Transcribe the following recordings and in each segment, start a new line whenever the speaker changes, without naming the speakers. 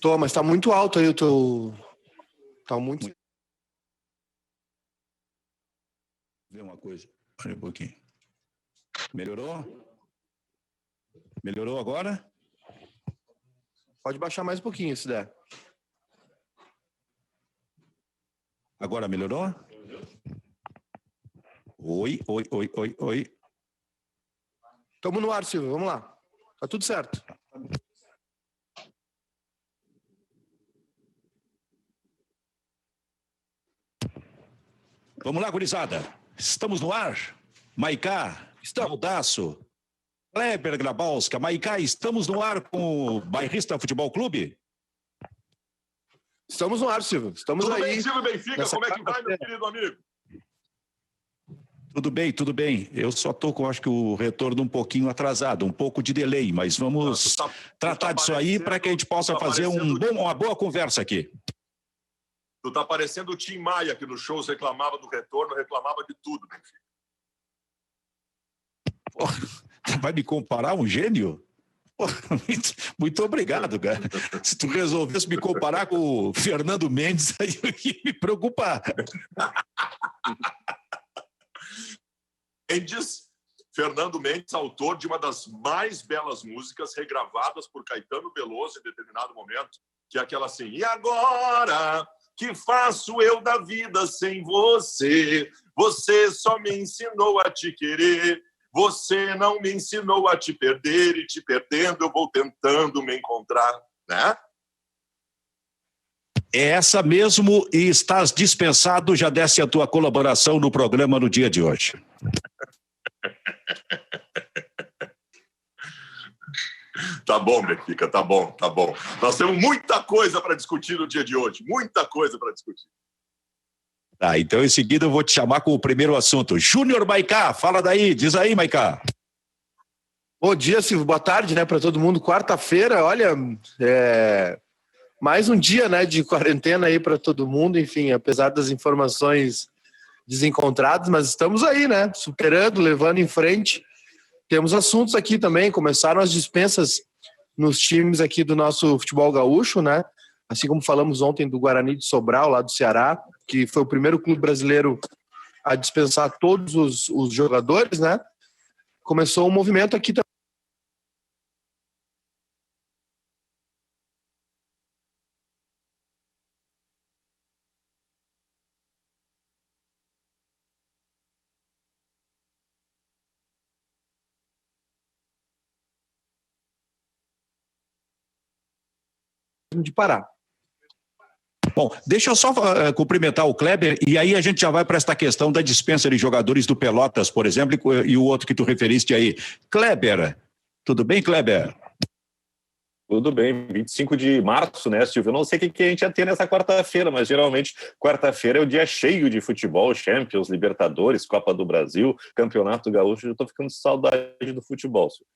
Tô, mas tá muito alto aí o teu... Tá muito...
Vê uma coisa. Olha um pouquinho. Melhorou? Melhorou agora?
Pode baixar mais um pouquinho, se der.
Agora melhorou? Oi.
Tamo no ar, Silvio. Vamos lá. Tá tudo certo.
Vamos lá, gurizada. Estamos no ar. Maiká, Baldasso, Kleber Grabowska. Maiká, estamos no ar com o Bairrista Futebol Clube?
Estamos no ar, Silvio. Estamos
tudo
aí.
Tudo bem, Silvio Benfica? Como é que vai, meu querido amigo?
Tudo bem. Eu só estou com, acho que, o retorno um pouquinho atrasado, um pouco de delay, mas vamos tratar disso aí para que a gente possa fazer uma boa conversa aqui.
Tu tá parecendo o Tim Maia, que nos shows reclamava do retorno, reclamava de tudo, Benfica.
Vai me comparar um gênio? Muito obrigado, cara. Se tu resolvesse me comparar com o Fernando Mendes, aí me preocupa.
Fernando Mendes, autor de uma das mais belas músicas regravadas por Caetano Veloso em determinado momento, que é aquela assim: e agora, que faço eu da vida sem você? Você só me ensinou a te querer. Você não me ensinou a te perder, e te perdendo eu vou tentando me encontrar, né?
É essa mesmo, e estás dispensado, já desse a tua colaboração no programa no dia de hoje.
Tá bom, Benfica, tá bom. Nós temos muita coisa para discutir no dia de hoje, muita coisa para discutir.
Tá, então em seguida eu vou te chamar com o primeiro assunto. Júnior Maiká, fala daí, diz aí, Maiká.
Bom dia, Silvio, boa tarde, né, para todo mundo. Quarta-feira, olha, mais um dia, né, de quarentena aí para todo mundo, enfim, apesar das informações desencontradas, mas estamos aí, né, superando, levando em frente. Temos assuntos aqui também, começaram as dispensas nos times aqui do nosso futebol gaúcho, né, assim como falamos ontem do Guarani de Sobral, lá do Ceará, que foi o primeiro clube brasileiro a dispensar todos os jogadores, né? Começou um movimento aqui também de parar.
Bom, deixa eu só cumprimentar o Kleber, e aí a gente já vai para esta questão da dispensa de jogadores do Pelotas, por exemplo, e o outro que tu referiste aí. Kleber, tudo bem, Kleber?
Tudo bem, 25 de março, né, Silvio? Eu não sei o que a gente ia ter nessa quarta-feira, mas geralmente quarta-feira é o dia cheio de futebol, Champions, Libertadores, Copa do Brasil, Campeonato Gaúcho. Eu estou ficando com saudade do futebol, Silvio.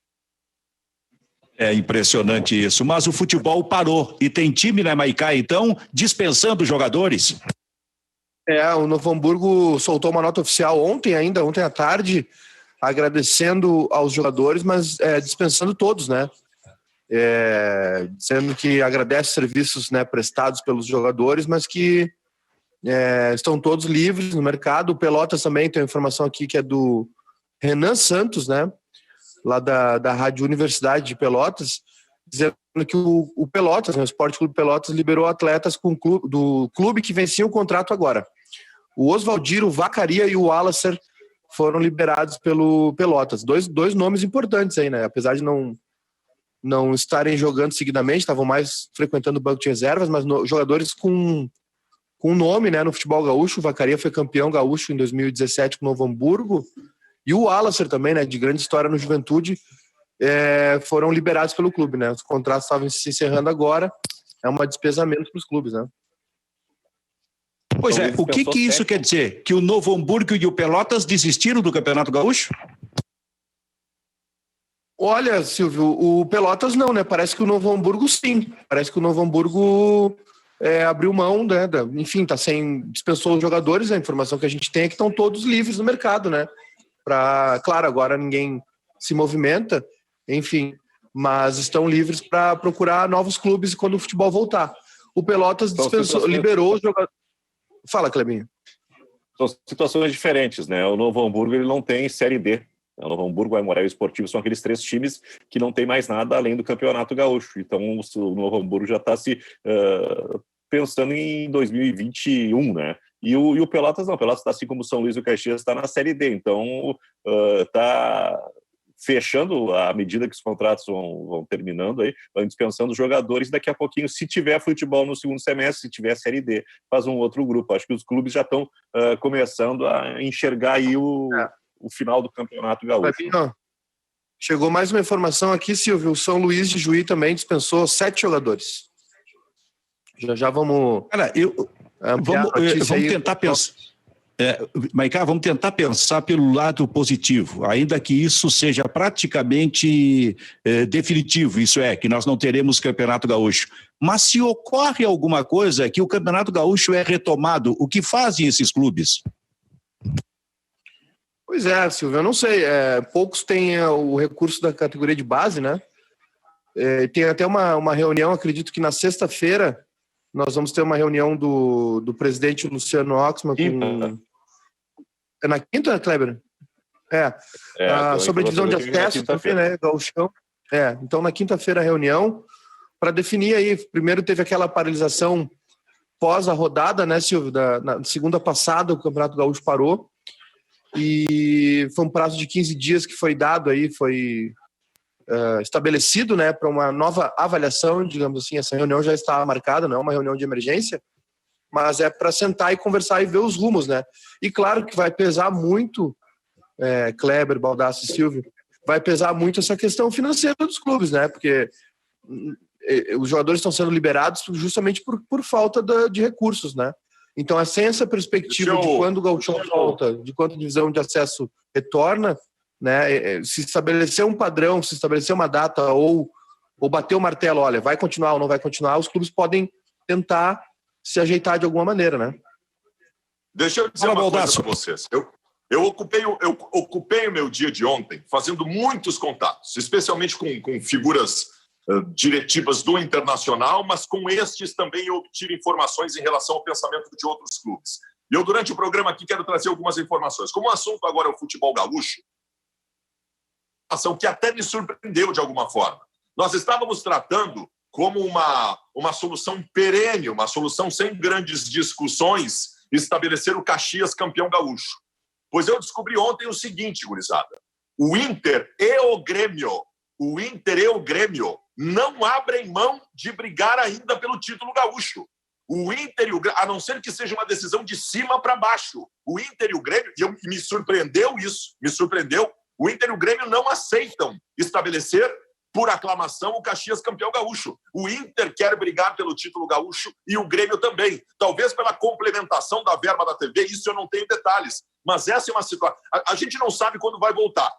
É impressionante isso, mas o futebol parou e tem time, né, Maiká, então, dispensando jogadores?
O Novo Hamburgo soltou uma nota oficial ontem à tarde, agradecendo aos jogadores, mas dispensando todos, né? Dizendo que agradece os serviços, né, prestados pelos jogadores, mas que estão todos livres no mercado. O Pelotas também tem uma informação aqui que é do Renan Santos, né? Lá da Rádio Universidade de Pelotas, dizendo que o Pelotas, né, o Esporte Clube Pelotas, liberou atletas do clube que venciam o contrato agora. O Oswaldiro, o Vacaria e o Alacer foram liberados pelo Pelotas. Dois nomes importantes aí, né? Apesar de não estarem jogando seguidamente, estavam mais frequentando o banco de reservas, mas jogadores com nome, né, no futebol gaúcho. O Vacaria foi campeão gaúcho em 2017 com o Novo Hamburgo. E o Alacer também, né, de grande história no Juventude, foram liberados pelo clube, né? Os contratos estavam se encerrando agora, é uma despesa a menos para os clubes, né?
Pois o que isso quer dizer? Que o Novo Hamburgo e o Pelotas desistiram do Campeonato Gaúcho?
Olha, Silvio, o Pelotas não, né? Parece que o Novo Hamburgo sim. Parece que o Novo Hamburgo abriu mão, né? Enfim, dispensou os jogadores. A informação que a gente tem é que estão todos livres no mercado, né? Claro, agora ninguém se movimenta, enfim, mas estão livres para procurar novos clubes quando o futebol voltar. O Pelotas liberou os jogadores. Fala, Clebinho.
São situações diferentes, né? O Novo Hamburgo ele não tem Série D. O Novo Hamburgo, o Aimoré e o Esportivo são aqueles 3 times que não tem mais nada além do Campeonato Gaúcho. Então, o Novo Hamburgo já está se pensando em 2021, né? E o Pelotas não. O Pelotas está assim como o São Luís e o Caxias está na Série D. Então, está fechando à medida que os contratos vão terminando aí, vão dispensando os jogadores. Daqui a pouquinho, se tiver futebol no segundo semestre, se tiver Série D, faz um outro grupo. Acho que os clubes já estão começando a enxergar aí o final do Campeonato Gaúcho.
Chegou mais uma informação aqui, Silvio. O São Luís de Juí também dispensou 7 jogadores. Já vamos...
Cara, vamos tentar pensar... Maiká, vamos tentar pensar pelo lado positivo, ainda que isso seja praticamente definitivo, isso é, que nós não teremos Campeonato Gaúcho. Mas se ocorre alguma coisa que o Campeonato Gaúcho é retomado, o que fazem esses clubes?
Pois é, Silvio, eu não sei. Poucos têm o recurso da categoria de base, né? Tem até uma reunião, acredito que na sexta-feira, nós vamos ter uma reunião do presidente Luciano Oxman com... É na quinta, Kleber? Sobre a divisão de acesso também, né? Gauchão. Então, na quinta-feira, a reunião para definir aí. Primeiro teve aquela paralisação pós a rodada, né, Silvio? Na segunda passada, o Campeonato Gaúcho parou. E foi um prazo de 15 dias que foi dado aí, foi estabelecido, né, para uma nova avaliação, digamos assim. Essa reunião já está marcada, não é uma reunião de emergência, mas é para sentar e conversar e ver os rumos, né? E claro que vai pesar muito, Kleber, Baldassi e Silvio, vai pesar muito essa questão financeira dos clubes, né? Porque os jogadores estão sendo liberados justamente por falta de recursos, né? Então, sem essa perspectiva de quando o Gauchão volta, de quando a divisão de acesso retorna, né? Se estabelecer um padrão, se estabelecer uma data ou bater o martelo, olha, vai continuar ou não vai continuar, os clubes podem tentar se ajeitar de alguma maneira, né?
Deixa eu dizer uma coisa para vocês. Eu ocupei o meu dia de ontem fazendo muitos contatos, especialmente com figuras diretivas do Internacional, mas com estes também eu obtive informações em relação ao pensamento de outros clubes. E eu, durante o programa aqui, quero trazer algumas informações. Como o assunto agora é o futebol gaúcho, ação que até me surpreendeu de alguma forma. Nós estávamos tratando como uma solução perene, uma solução sem grandes discussões, estabelecer o Caxias campeão gaúcho. Pois eu descobri ontem o seguinte, gurizada. O Inter e o Grêmio não abrem mão de brigar ainda pelo título gaúcho. O Inter e o Grêmio, a não ser que seja uma decisão de cima para baixo, o Inter e o Grêmio, e me surpreendeu isso, o Inter e o Grêmio não aceitam estabelecer por aclamação o Caxias campeão gaúcho. O Inter quer brigar pelo título gaúcho e o Grêmio também. Talvez pela complementação da verba da TV, isso eu não tenho detalhes. Mas essa é uma situação... A gente não sabe quando vai voltar.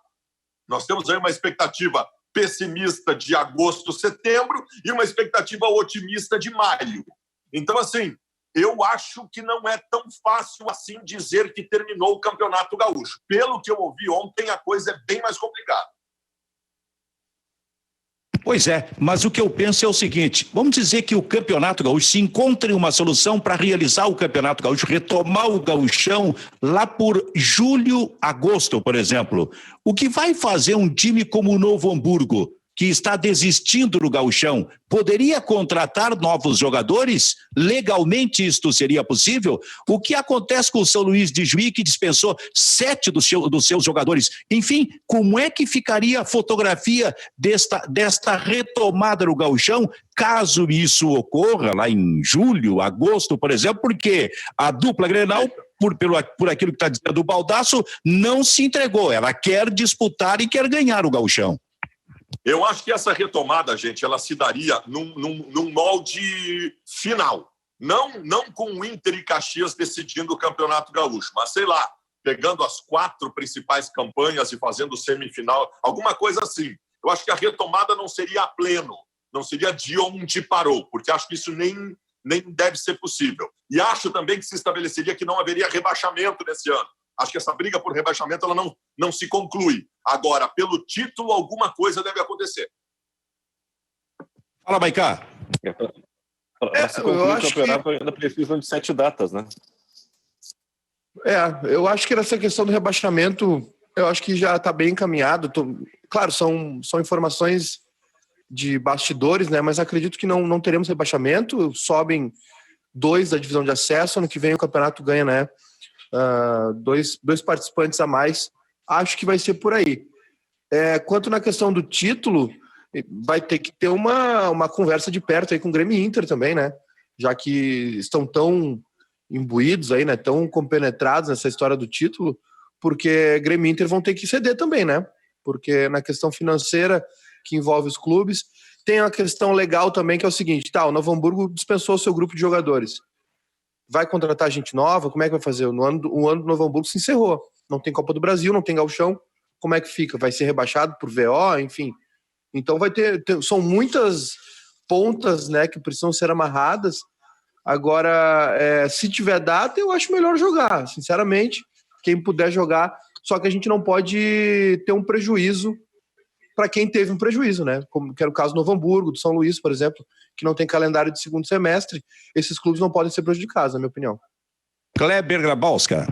Nós temos aí uma expectativa pessimista de agosto, setembro e uma expectativa otimista de maio. Então, assim, eu acho que não é tão fácil assim dizer que terminou o Campeonato Gaúcho. Pelo que eu ouvi ontem, a coisa é bem mais complicada.
Pois é, mas o que eu penso é o seguinte, vamos dizer que o Campeonato Gaúcho se encontre uma solução para realizar o Campeonato Gaúcho, retomar o gauchão lá por julho, agosto, por exemplo. O que vai fazer um time como o Novo Hamburgo, que está desistindo do gauchão, poderia contratar novos jogadores? Legalmente isto seria possível? O que acontece com o São Luís de Juí, que dispensou 7 dos seus jogadores? Enfim, como é que ficaria a fotografia desta retomada do gauchão, caso isso ocorra lá em julho, agosto, por exemplo, porque a dupla Grenal, por aquilo que está dizendo o Baldasso, não se entregou. Ela quer disputar e quer ganhar o gauchão.
Eu acho que essa retomada, gente, ela se daria num molde final. Não com o Inter e Caxias decidindo o Campeonato Gaúcho, mas, sei lá, pegando as 4 principais campanhas e fazendo semifinal, alguma coisa assim. Eu acho que a retomada não seria a pleno, não seria de onde parou, porque acho que isso nem deve ser possível. E acho também que se estabeleceria que não haveria rebaixamento nesse ano. Acho que essa briga por rebaixamento ela não se conclui. Agora, pelo título, alguma coisa deve acontecer.
Fala, Maicá.
Para se concluir o campeonato ainda precisam de 7 datas, né?
Eu acho que essa questão do rebaixamento, eu acho que já está bem encaminhado. Claro, são informações de bastidores, né? Mas acredito que não teremos rebaixamento. Sobem 2 da divisão de acesso. Ano que vem o campeonato ganha, né? Dois participantes a mais. Acho que vai ser por aí. Quanto na questão do título, vai ter que ter uma conversa de perto aí com o Grêmio e Inter também, né? Já que estão tão imbuídos aí, né? Tão compenetrados nessa história do título, porque Grêmio e Inter vão ter que ceder também, né? Porque na questão financeira que envolve os clubes, tem uma questão legal também que é o seguinte, o Novo Hamburgo dispensou o seu grupo de jogadores. Vai contratar gente nova? Como é que vai fazer? O ano do Novo Hamburgo se encerrou. Não tem Copa do Brasil, não tem Gauchão. Como é que fica? Vai ser rebaixado por VO, enfim. Então vai são muitas pontas, né, que precisam ser amarradas. Agora, se tiver data, eu acho melhor jogar, sinceramente. Quem puder jogar, só que a gente não pode ter um prejuízo para quem teve um prejuízo, né? Como que era o caso do Novo Hamburgo, do São Luís, por exemplo, que não tem calendário de segundo semestre. Esses clubes não podem ser prejudicados, na minha opinião.
Kleber Grabowska.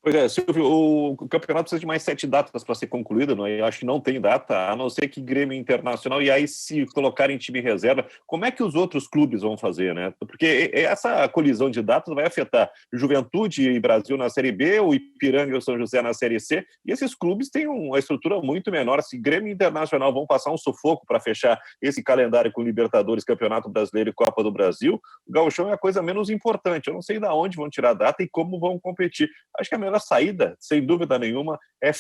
Pois é, Silvio, o campeonato precisa de mais 7 datas para ser concluído, não é? Eu acho que não tem data, a não ser que Grêmio Internacional, e aí se colocarem time reserva, como é que os outros clubes vão fazer, né? Porque essa colisão de datas vai afetar Juventude e Brasil na Série B, o Ipiranga e o São José na Série C, e esses clubes têm uma estrutura muito menor. Se Grêmio Internacional vão passar um sufoco para fechar esse calendário com Libertadores, Campeonato Brasileiro e Copa do Brasil, o Gauchão é a coisa menos importante. Eu não sei de onde vão tirar a data e como vão competir. Acho que a saída, sem dúvida nenhuma, é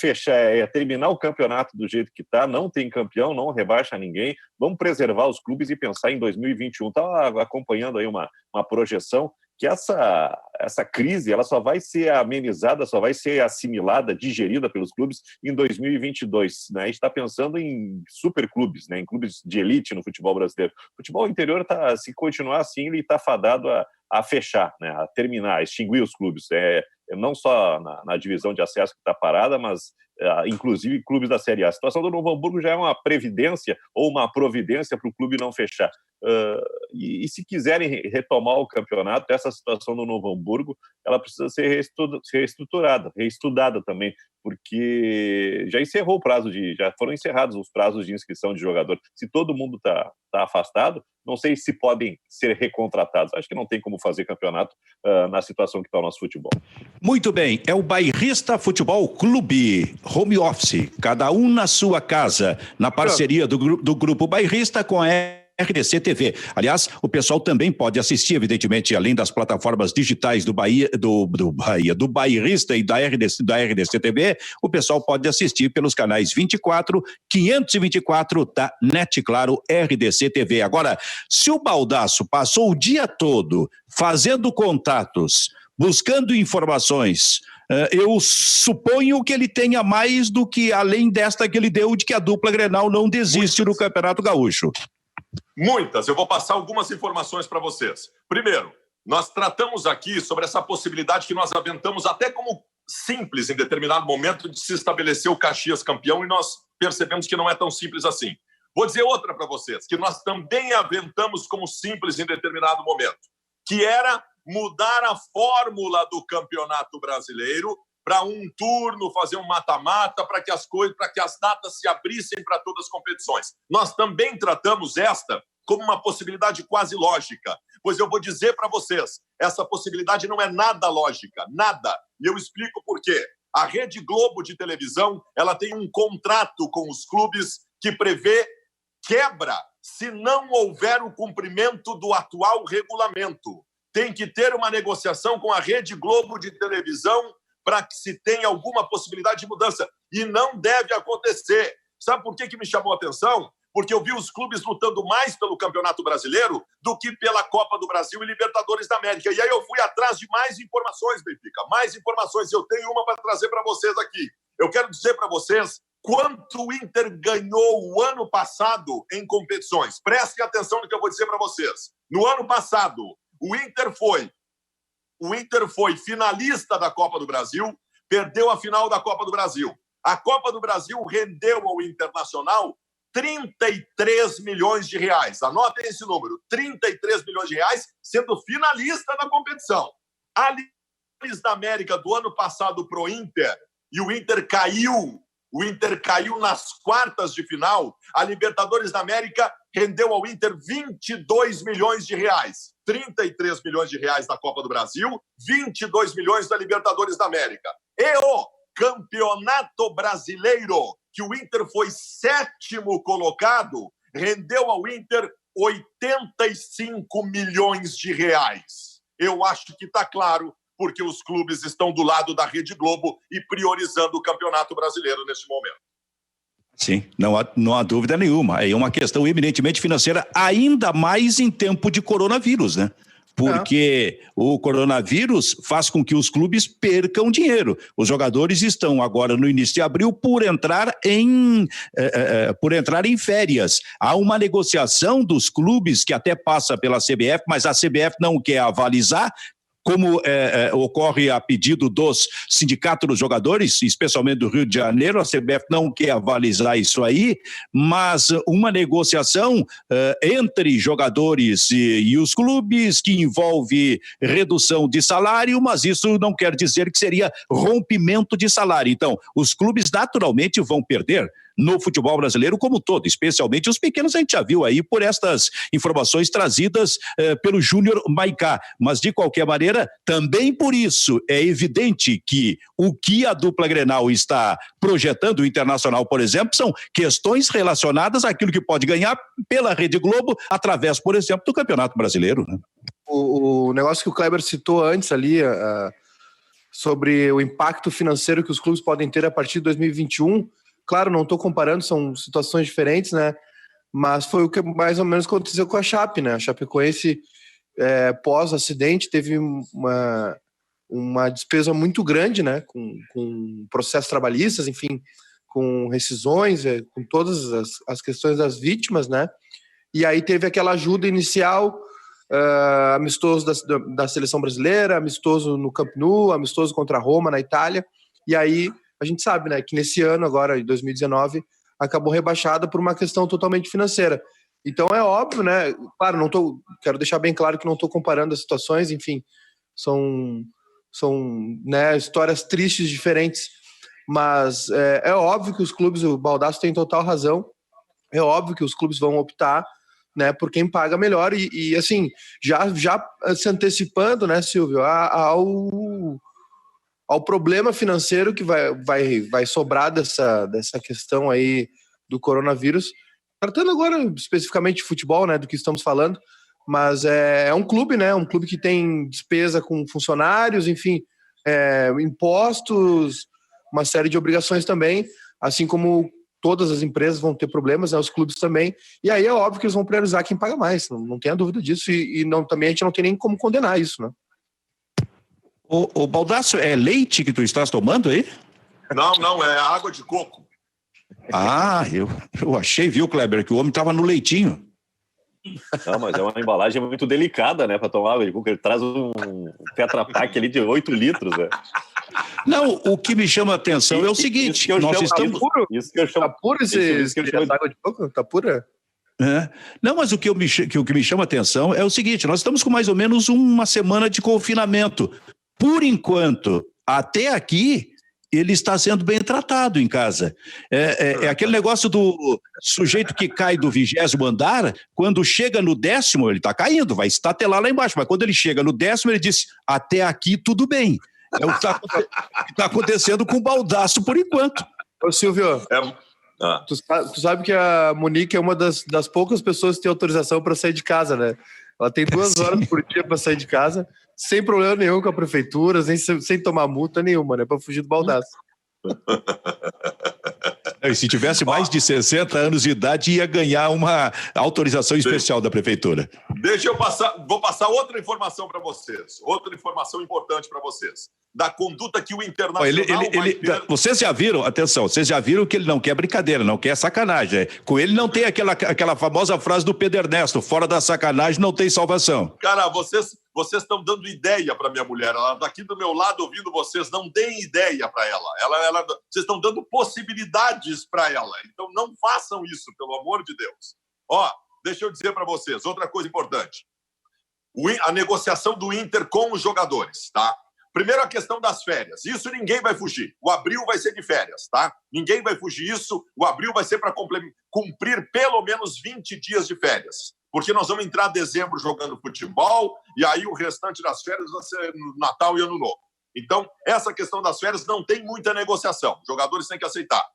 terminar o campeonato do jeito que está, não tem campeão, não rebaixa ninguém, vamos preservar os clubes e pensar em 2021. Estava acompanhando aí uma projeção que essa crise ela só vai ser amenizada, só vai ser assimilada, digerida pelos clubes em 2022. Né? A gente está pensando em superclubes, né? Em clubes de elite no futebol brasileiro. O futebol interior, se continuar assim, ele está fadado a fechar, né? A terminar, a extinguir os clubes. Não só na divisão de acesso que está parada, mas inclusive clubes da Série A. A situação do Novo Hamburgo já é uma previdência ou uma providência para o clube não fechar. E se quiserem retomar o campeonato, essa situação do Novo Hamburgo ela precisa ser reestruturada, reestudada também, porque já encerrou o prazo já foram encerrados os prazos de inscrição de jogador. Se todo mundo está afastado, não sei se podem ser recontratados. Acho que não tem como fazer campeonato na situação que está o nosso futebol.
Muito bem, é o Bairrista Futebol Clube, home office, cada um na sua casa, na parceria do Grupo Bairrista com a RDC TV. Aliás, o pessoal também pode assistir, evidentemente, além das plataformas digitais do Bairrista e da RDC TV, o pessoal pode assistir pelos canais 24, 524 da NET Claro RDC TV. Agora, se o Baldasso passou o dia todo fazendo contatos, buscando informações, eu suponho que ele tenha mais do que, além desta que ele deu, de que a dupla Grenal não desiste no Campeonato Gaúcho.
Muitas. Eu vou passar algumas informações para vocês. Primeiro, nós tratamos aqui sobre essa possibilidade que nós aventamos até como simples em determinado momento de se estabelecer o Caxias campeão e nós percebemos que não é tão simples assim. Vou dizer outra para vocês, que nós também aventamos como simples em determinado momento, que era mudar a fórmula do Campeonato Brasileiro para um turno, fazer um mata-mata, para que as datas se abrissem para todas as competições. Nós também tratamos esta como uma possibilidade quase lógica, pois eu vou dizer para vocês, essa possibilidade não é nada lógica, nada. E eu explico por quê. A Rede Globo de televisão, ela tem um contrato com os clubes que prevê quebra se não houver o cumprimento do atual regulamento. Tem que ter uma negociação com a Rede Globo de televisão para que se tenha alguma possibilidade de mudança. E não deve acontecer. Sabe por que me chamou a atenção? Porque eu vi os clubes lutando mais pelo Campeonato Brasileiro do que pela Copa do Brasil e Libertadores da América. E aí eu fui atrás de mais informações, Benfica. Mais informações. Eu tenho uma para trazer para vocês aqui. Eu quero dizer para vocês quanto o Inter ganhou o ano passado em competições. Prestem atenção no que eu vou dizer para vocês. No ano passado, o Inter foi finalista da Copa do Brasil, perdeu a final da Copa do Brasil. A Copa do Brasil rendeu ao Internacional 33 milhões de reais. Anotem esse número, 33 milhões de reais, sendo finalista da competição. A Libertadores da América do ano passado pro Inter, e o Inter caiu nas quartas de final. A Libertadores da América rendeu ao Inter 22 milhões de reais. 33 milhões de reais da Copa do Brasil, 22 milhões da Libertadores da América. E o Campeonato Brasileiro, que o Inter foi 7º colocado, rendeu ao Inter 85 milhões de reais. Eu acho que está claro, porque os clubes estão do lado da Rede Globo e priorizando o Campeonato Brasileiro neste momento.
Sim, não há dúvida nenhuma. É uma questão eminentemente financeira, ainda mais em tempo de coronavírus, né? Porque o coronavírus faz com que os clubes percam dinheiro. Os jogadores estão agora no início de abril por entrar em férias. Há uma negociação dos clubes que até passa pela CBF, mas a CBF não quer avalizar, como ocorre a pedido dos sindicatos dos jogadores, especialmente do Rio de Janeiro. A CBF não quer avalizar isso aí, mas uma negociação entre jogadores e os clubes que envolve redução de salário, mas isso não quer dizer que seria rompimento de salário. Então, os clubes naturalmente vão perder no futebol brasileiro como um todo, especialmente os pequenos. A gente já viu aí por estas informações trazidas pelo Júnior Maicá, mas de qualquer maneira, também por isso é evidente que o que a dupla Grenal está projetando, o Internacional, por exemplo, são questões relacionadas àquilo que pode ganhar pela Rede Globo através, por exemplo, do Campeonato Brasileiro, né?
O negócio que o Kleber citou antes ali, sobre o impacto financeiro que os clubes podem ter a partir de 2021, claro, não estou comparando, são situações diferentes, né? Mas foi o que mais ou menos aconteceu com a Chape, né? A Chapecoense, pós-acidente, teve uma despesa muito grande, né? Com processos trabalhistas, enfim, com rescisões, com todas as questões das vítimas, né? E aí teve aquela ajuda inicial, amistoso da seleção brasileira, amistoso no Camp Nou, amistoso contra a Roma, na Itália, e aí a gente sabe, né, que nesse ano agora, em 2019, acabou rebaixada por uma questão totalmente financeira. Então é óbvio, né, claro, quero deixar bem claro que não estou comparando as situações, enfim, são né, histórias tristes, diferentes, mas é óbvio que os clubes, o Baldasso tem total razão, é óbvio que os clubes vão optar, né, por quem paga melhor e assim, já se antecipando, né, Silvio, ao problema financeiro que vai sobrar dessa questão aí do coronavírus, tratando agora especificamente de futebol, né, do que estamos falando, mas é um clube, né, um clube que tem despesa com funcionários, enfim, impostos, uma série de obrigações também, assim como todas as empresas vão ter problemas, né, os clubes também, e aí é óbvio que eles vão priorizar quem paga mais, não tenha dúvida disso, e também a gente não tem nem como condenar isso, né.
O Baldasso, é leite que tu estás tomando aí?
Não, é água de coco.
Ah, eu achei, viu, Kleber, que o homem estava no leitinho.
Não, mas é uma embalagem muito delicada, né, para tomar água de coco. Ele traz um Tetra Pak ali de 8 litros, né?
Não, o que me chama a atenção é o seguinte, nós estamos...
Isso que eu chamo...
Tá puro essa água de coco? Tá pura?
Não, mas o que me chama a atenção é o seguinte, nós estamos com mais ou menos uma semana de confinamento. Por enquanto, até aqui, ele está sendo bem tratado em casa. É aquele negócio do sujeito que cai do 20º andar, quando chega no 10º, ele está caindo, vai estatelar lá embaixo, mas quando ele chega no 10º, ele diz, até aqui tudo bem. É o que está acontecendo com o Baldasso por enquanto.
Ô Silvio, tu sabe que a Monique é uma das poucas pessoas que tem autorização para sair de casa, né? Ela tem 2 horas por dia para sair de casa, sem problema nenhum com a prefeitura, sem tomar multa nenhuma, né? Para fugir do Baldasso.
E se tivesse mais de 60 anos de idade, ia ganhar uma autorização especial da prefeitura.
Vou passar outra informação para vocês, outra informação importante para vocês, da conduta que o Internacional vai ter...
Vocês já viram, atenção, vocês já viram que ele não quer brincadeira, não quer sacanagem. Com ele não tem aquela famosa frase do Pedro Ernesto, fora da sacanagem não tem salvação.
Cara, vocês vocês estão dando ideia para minha mulher. Ela está aqui do meu lado ouvindo vocês. Não deem ideia para ela. Vocês estão dando possibilidades para ela. Então, não façam isso, pelo amor de Deus. Ó, deixa eu dizer para vocês, outra coisa importante. A negociação do Inter com os jogadores, tá? Primeiro, a questão das férias. Isso ninguém vai fugir. O abril vai ser de férias, tá? Ninguém vai fugir isso. O abril vai ser para cumprir pelo menos 20 dias de férias. Porque nós vamos entrar em dezembro jogando futebol e aí o restante das férias vai ser no Natal e Ano Novo. Então, essa questão das férias não tem muita negociação. Os jogadores têm que aceitar.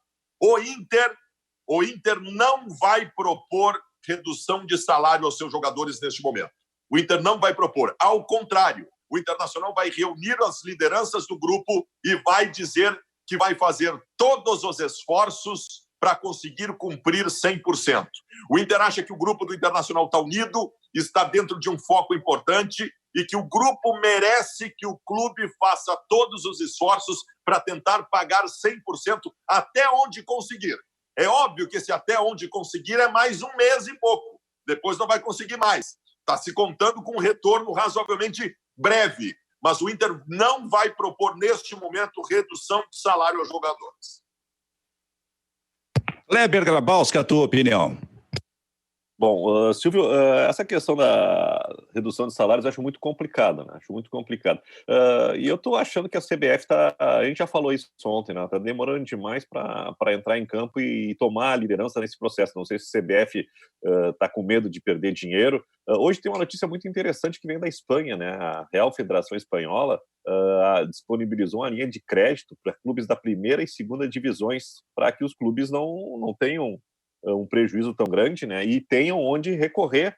O Inter não vai propor redução de salário aos seus jogadores neste momento. O Inter não vai propor. Ao contrário, o Internacional vai reunir as lideranças do grupo e vai dizer que vai fazer todos os esforços para conseguir cumprir 100%. O Inter acha que o grupo do Internacional está unido, está dentro de um foco importante e que o grupo merece que o clube faça todos os esforços para tentar pagar 100% até onde conseguir. É óbvio que esse até onde conseguir é mais um mês e pouco. Depois não vai conseguir mais. Está se contando com um retorno razoavelmente breve. Mas o Inter não vai propor, neste momento, redução de salário aos jogadores.
Kleber Grabowski, a tua opinião?
Bom, Silvio, essa questão da redução de salários eu acho muito complicada, né? Acho muito complicado. E eu estou achando que a CBF a gente já falou isso ontem, né? Está demorando demais para entrar em campo e tomar a liderança nesse processo. Não sei se a CBF está com medo de perder dinheiro. Hoje tem uma notícia muito interessante que vem da Espanha, né? A Real Federação Espanhola disponibilizou uma linha de crédito para clubes da primeira e segunda divisões, para que os clubes não tenham um prejuízo tão grande, né, e tenham onde recorrer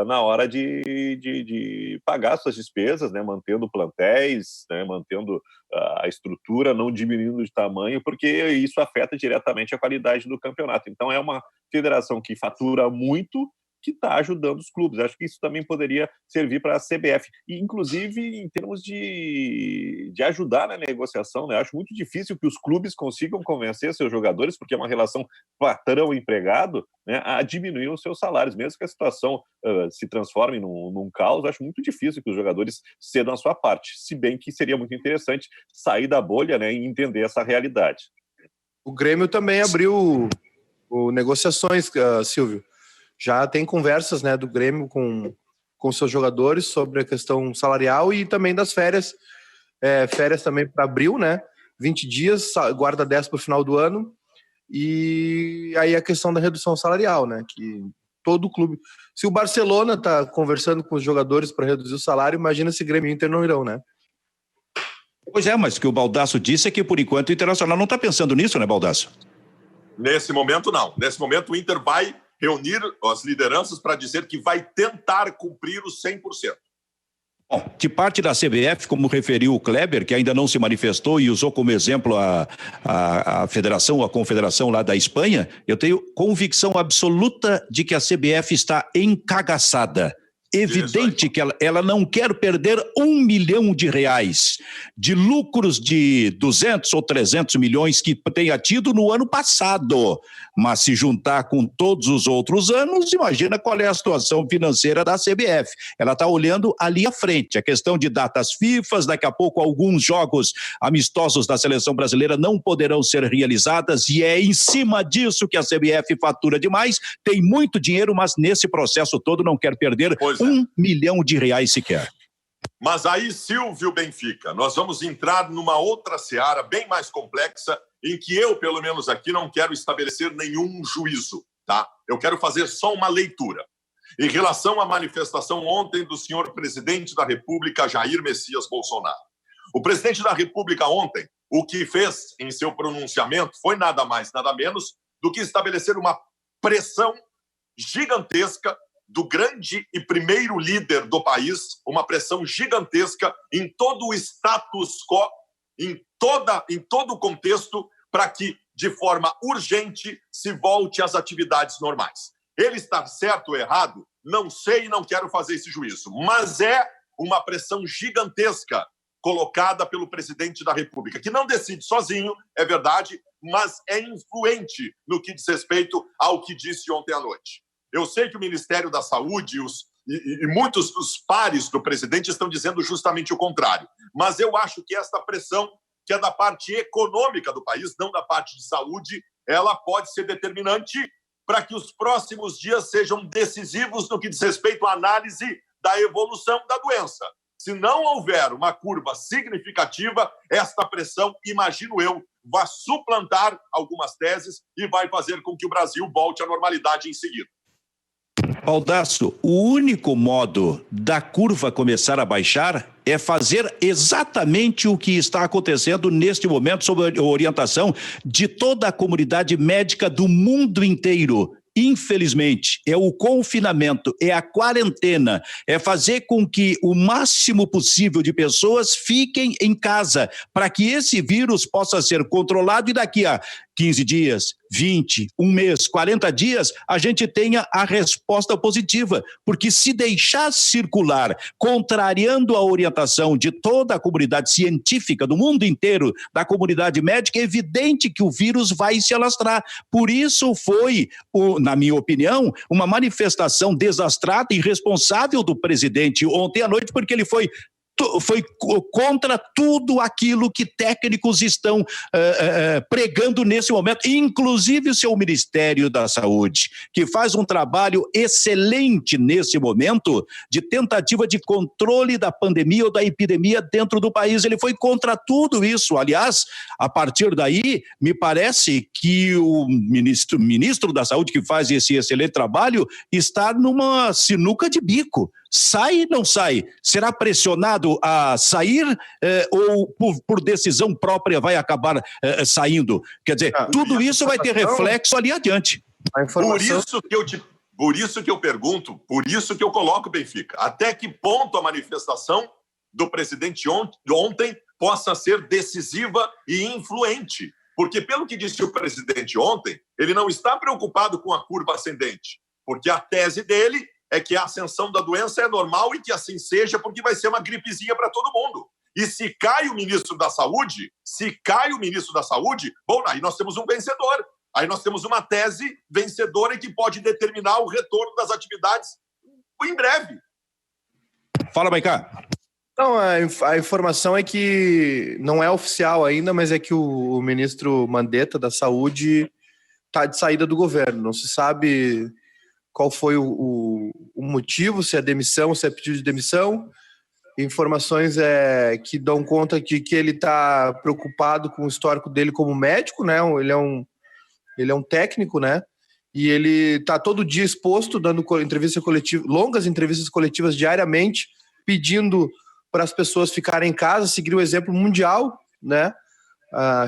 na hora de pagar suas despesas, né, mantendo plantéis, né, mantendo a estrutura, não diminuindo de tamanho, porque isso afeta diretamente a qualidade do campeonato. Então é uma federação que fatura muito, que está ajudando os clubes. Acho que isso também poderia servir para a CBF. E, inclusive, em termos de ajudar na negociação, né? Acho muito difícil que os clubes consigam convencer seus jogadores, porque é uma relação patrão-empregado, né, a diminuir os seus salários. Mesmo que a situação se transforme num caos, acho muito difícil que os jogadores cedam a sua parte. Se bem que seria muito interessante sair da bolha, né, e entender essa realidade.
O Grêmio também abriu negociações, Silvio. Já tem conversas, né, do Grêmio com seus jogadores sobre a questão salarial e também das férias. Férias também para abril, né? 20 dias, guarda 10 para o final do ano. E aí a questão da redução salarial, né? Que todo clube... Se o Barcelona está conversando com os jogadores para reduzir o salário, imagina se Grêmio e Inter não irão, né?
Pois é, mas o que o Baldasso disse é que, por enquanto, o Internacional não está pensando nisso, né, Baldasso?
Nesse momento, não. Nesse momento, o Inter vai reunir as lideranças para dizer que vai tentar cumprir os 100%.
Bom, de parte da CBF, como referiu o Kleber, que ainda não se manifestou e usou como exemplo a federação, a confederação lá da Espanha, eu tenho convicção absoluta de que a CBF está encagaçada. Evidente que ela não quer perder R$1 milhão de lucros de 200 ou 300 milhões que tenha tido no ano passado. Mas se juntar com todos os outros anos, imagina qual é a situação financeira da CBF. Ela está olhando ali à frente. A questão de datas FIFA, daqui a pouco alguns jogos amistosos da seleção brasileira não poderão ser realizadas e é em cima disso que a CBF fatura demais. Tem muito dinheiro, mas nesse processo todo não quer perder R$1 milhão sequer.
Mas aí, Silvio Benfica, nós vamos entrar numa outra seara bem mais complexa, em que eu, pelo menos aqui, não quero estabelecer nenhum juízo, tá? Eu quero fazer só uma leitura. Em relação à manifestação ontem do senhor presidente da República, Jair Messias Bolsonaro. O presidente da República ontem, o que fez em seu pronunciamento foi nada mais, nada menos do que estabelecer uma pressão gigantesca do grande e primeiro líder do país, uma pressão gigantesca em todo o status quo, em todo o contexto, para que, de forma urgente, se volte às atividades normais. Ele está certo ou errado? Não sei e não quero fazer esse juízo, mas é uma pressão gigantesca colocada pelo presidente da República, que não decide sozinho, é verdade, mas é influente no que diz respeito ao que disse ontem à noite. Eu sei que o Ministério da Saúde e muitos dos pares do presidente estão dizendo justamente o contrário. Mas eu acho que esta pressão, que é da parte econômica do país, não da parte de saúde, ela pode ser determinante para que os próximos dias sejam decisivos no que diz respeito à análise da evolução da doença. Se não houver uma curva significativa, esta pressão, imagino eu, vai suplantar algumas teses e vai fazer com que o Brasil volte à normalidade em seguida.
Baldasso, o único modo da curva começar a baixar é fazer exatamente o que está acontecendo neste momento sob a orientação de toda a comunidade médica do mundo inteiro. Infelizmente, é o confinamento, é a quarentena, é fazer com que o máximo possível de pessoas fiquem em casa, para que esse vírus possa ser controlado e daqui a 15 dias, 20, um mês, 40 dias, a gente tenha a resposta positiva, porque se deixar circular, contrariando a orientação de toda a comunidade científica do mundo inteiro, da comunidade médica, é evidente que o vírus vai se alastrar. Por isso foi, na minha opinião, uma manifestação desastrada e irresponsável do presidente ontem à noite, porque ele foi contra tudo aquilo que técnicos estão pregando nesse momento, inclusive o seu Ministério da Saúde, que faz um trabalho excelente nesse momento de tentativa de controle da pandemia ou da epidemia dentro do país. Ele foi contra tudo isso. Aliás, a partir daí, me parece que o ministro da Saúde, que faz esse excelente trabalho, está numa sinuca de bico. Sai ou não sai? Será pressionado a sair ou por decisão própria vai acabar saindo? Quer dizer, tudo isso vai ter reflexo ali adiante.
Por isso que eu pergunto, por isso que eu coloco, Benfica, até que ponto a manifestação do presidente ontem possa ser decisiva e influente? Porque, pelo que disse o presidente ontem, ele não está preocupado com a curva ascendente, porque a tese dele é que a ascensão da doença é normal e que assim seja, porque vai ser uma gripezinha para todo mundo. E se cai o ministro da Saúde, bom, aí nós temos um vencedor. Aí nós temos uma tese vencedora que pode determinar o retorno das atividades em breve.
Fala, Maicá.
Não, a informação é que não é oficial ainda, mas é que o ministro Mandetta da Saúde está de saída do governo. Não se sabe qual foi o motivo, se é demissão, se é pedido de demissão. Informações que dão conta de que ele está preocupado com o histórico dele como médico, né? Ele é um técnico, né? E ele está todo dia exposto, dando entrevista coletiva, longas entrevistas coletivas diariamente, pedindo para as pessoas ficarem em casa, seguir o exemplo mundial, né? A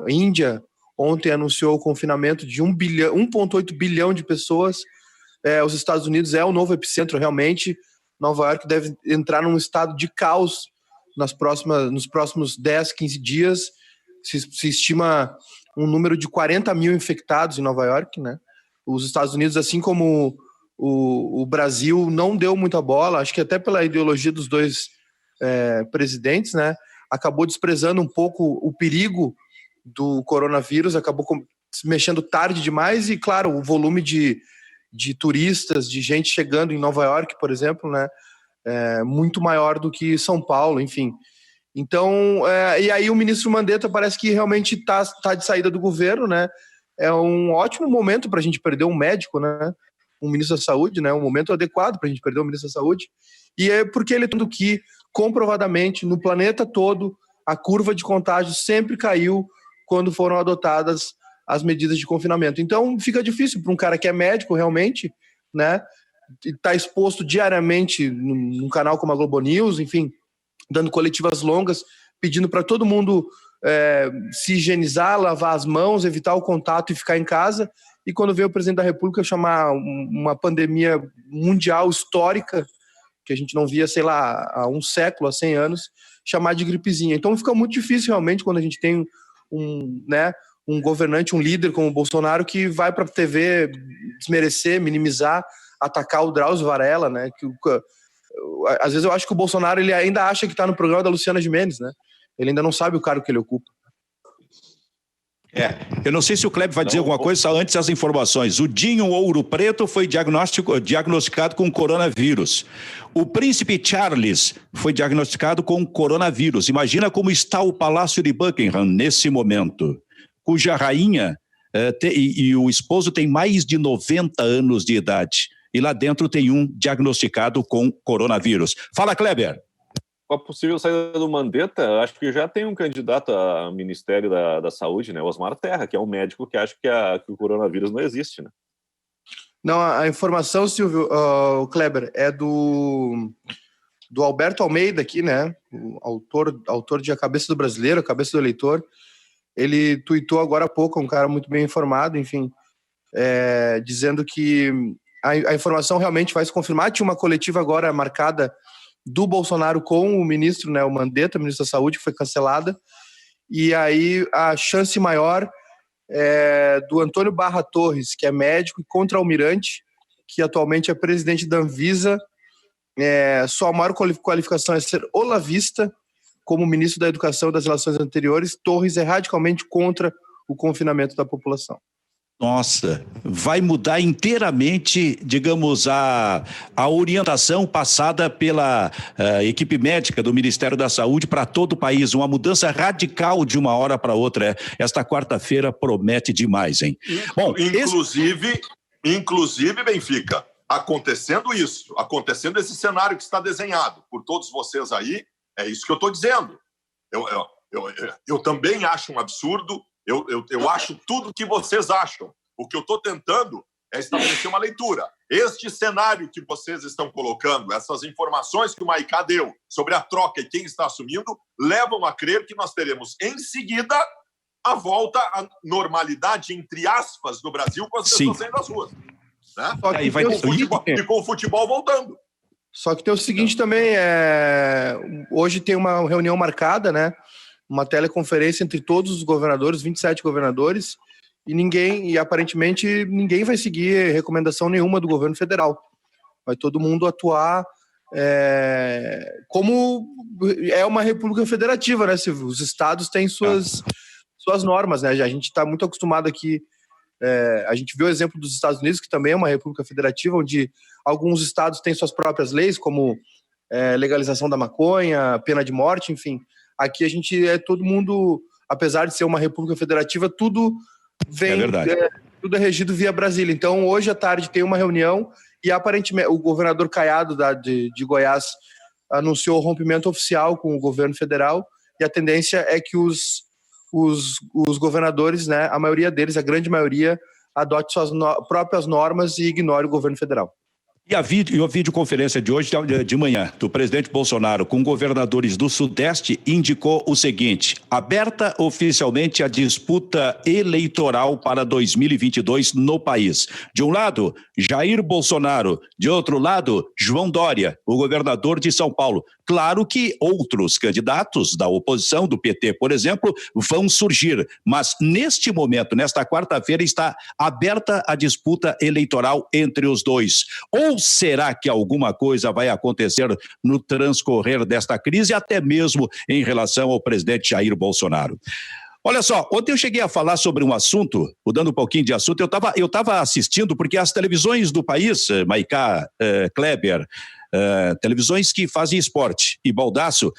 Índia ontem anunciou o confinamento de 1,8 bilhão de pessoas. Os Estados Unidos é o novo epicentro, realmente. Nova York deve entrar num estado de caos nos próximos 10, 15 dias. Se estima um número de 40 mil infectados em Nova York, né? Os Estados Unidos, assim como o Brasil, não deu muita bola, acho que até pela ideologia dos dois presidentes, né? Acabou desprezando um pouco o perigo do coronavírus, acabou se mexendo tarde demais e, claro, o volume de turistas, de gente chegando em Nova York, por exemplo, né, é muito maior do que São Paulo, enfim. Então, e aí o ministro Mandetta parece que realmente está de saída do governo, né? É um ótimo momento para a gente perder um médico, né? Um ministro da Saúde, né? Um momento adequado para a gente perder um ministro da Saúde. E é porque ele tudo que, comprovadamente, no planeta todo, a curva de contágio sempre caiu quando foram adotadas as medidas de confinamento. Então, fica difícil para um cara que é médico, realmente, né? Está exposto diariamente num canal como a Globo News, enfim, dando coletivas longas, pedindo para todo mundo se higienizar, lavar as mãos, evitar o contato e ficar em casa. E quando veio o presidente da República chamar uma pandemia mundial histórica, que a gente não via, sei lá, há um século, há 100 anos, chamar de gripezinha. Então fica muito difícil realmente quando a gente tem um governante, um líder como o Bolsonaro que vai para a TV desmerecer, minimizar, atacar o Drauzio Varela, né? Às vezes eu acho que o Bolsonaro ele ainda acha que está no programa da Luciana Gimenez, né? Ele ainda não sabe o cargo que ele ocupa.
Eu não sei se o Kleber vai dizer alguma coisa, só antes das informações. O Dinho Ouro Preto foi diagnosticado com coronavírus. O príncipe Charles foi diagnosticado com coronavírus. Imagina como está o Palácio de Buckingham nesse momento, cuja rainha e o esposo tem mais de 90 anos de idade. E lá dentro tem um diagnosticado com coronavírus. Fala, Kleber.
Com a possível saída do Mandetta, acho que já tem um candidato ao Ministério da Saúde, né? Osmar Terra, que é um médico que acha que o coronavírus não existe, né?
Não, a informação, Silvio, Kleber, é do Alberto Almeida aqui, né? O autor de A Cabeça do Brasileiro, A Cabeça do Eleitor. Ele tuitou agora há pouco, um cara muito bem informado, enfim, dizendo que a informação realmente vai se confirmar. Tinha uma coletiva agora marcada do Bolsonaro com o ministro, né, o Mandetta, o ministro da Saúde, que foi cancelada, e aí a chance maior é do Antônio Barra Torres, que é médico e contra-almirante, que atualmente é presidente da Anvisa. Sua maior qualificação é ser olavista. Como ministro da Educação e das Relações Anteriores, Torres é radicalmente contra o confinamento da população.
Nossa, vai mudar inteiramente, digamos, a orientação passada pela equipe médica do Ministério da Saúde para todo o país. Uma mudança radical de uma hora para outra. Esta quarta-feira promete demais, hein?
Bom, inclusive, Benfica, acontecendo esse cenário que está desenhado por todos vocês aí, é isso que eu estou dizendo. Eu também acho um absurdo. Eu acho tudo que vocês acham. O que eu estou tentando é estabelecer uma leitura. Este cenário que vocês estão colocando, essas informações que o Maicá deu sobre a troca e quem está assumindo, levam a crer que nós teremos, em seguida, a volta à normalidade, entre aspas, do Brasil, com as pessoas saindo das ruas. Né? E com o futebol voltando.
Só que tem o seguinte também, hoje tem uma reunião marcada, né? Uma teleconferência entre todos os governadores, 27 governadores, e aparentemente ninguém vai seguir recomendação nenhuma do governo federal. Vai todo mundo atuar como é uma república federativa, né, Silvio? Os estados têm suas normas, né? A gente está muito acostumado aqui, a gente viu o exemplo dos Estados Unidos, que também é uma república federativa, onde alguns estados têm suas próprias leis, como legalização da maconha, pena de morte, enfim. Aqui a gente todo mundo, apesar de ser uma república federativa, tudo vem, tudo é regido via Brasília. Então, hoje à tarde tem uma reunião e aparentemente o governador Caiado de Goiás anunciou o rompimento oficial com o governo federal, e a tendência é que os governadores, né, a maioria deles, a grande maioria, adote suas próprias normas e ignore o governo federal.
E a videoconferência de hoje, de manhã, do presidente Bolsonaro com governadores do Sudeste, indicou o seguinte: aberta oficialmente a disputa eleitoral para 2022 no país. De um lado, Jair Bolsonaro. De outro lado, João Dória, o governador de São Paulo. Claro que outros candidatos da oposição, do PT, por exemplo, vão surgir. Mas neste momento, nesta quarta-feira, está aberta a disputa eleitoral entre os dois. Ou será que alguma coisa vai acontecer no transcorrer desta crise, até mesmo em relação ao presidente Jair Bolsonaro? Olha só, ontem eu cheguei a falar sobre um assunto, mudando um pouquinho de assunto, eu estava assistindo, porque as televisões do país, Maicá, Kleber, televisões que fazem esporte e Baldasso,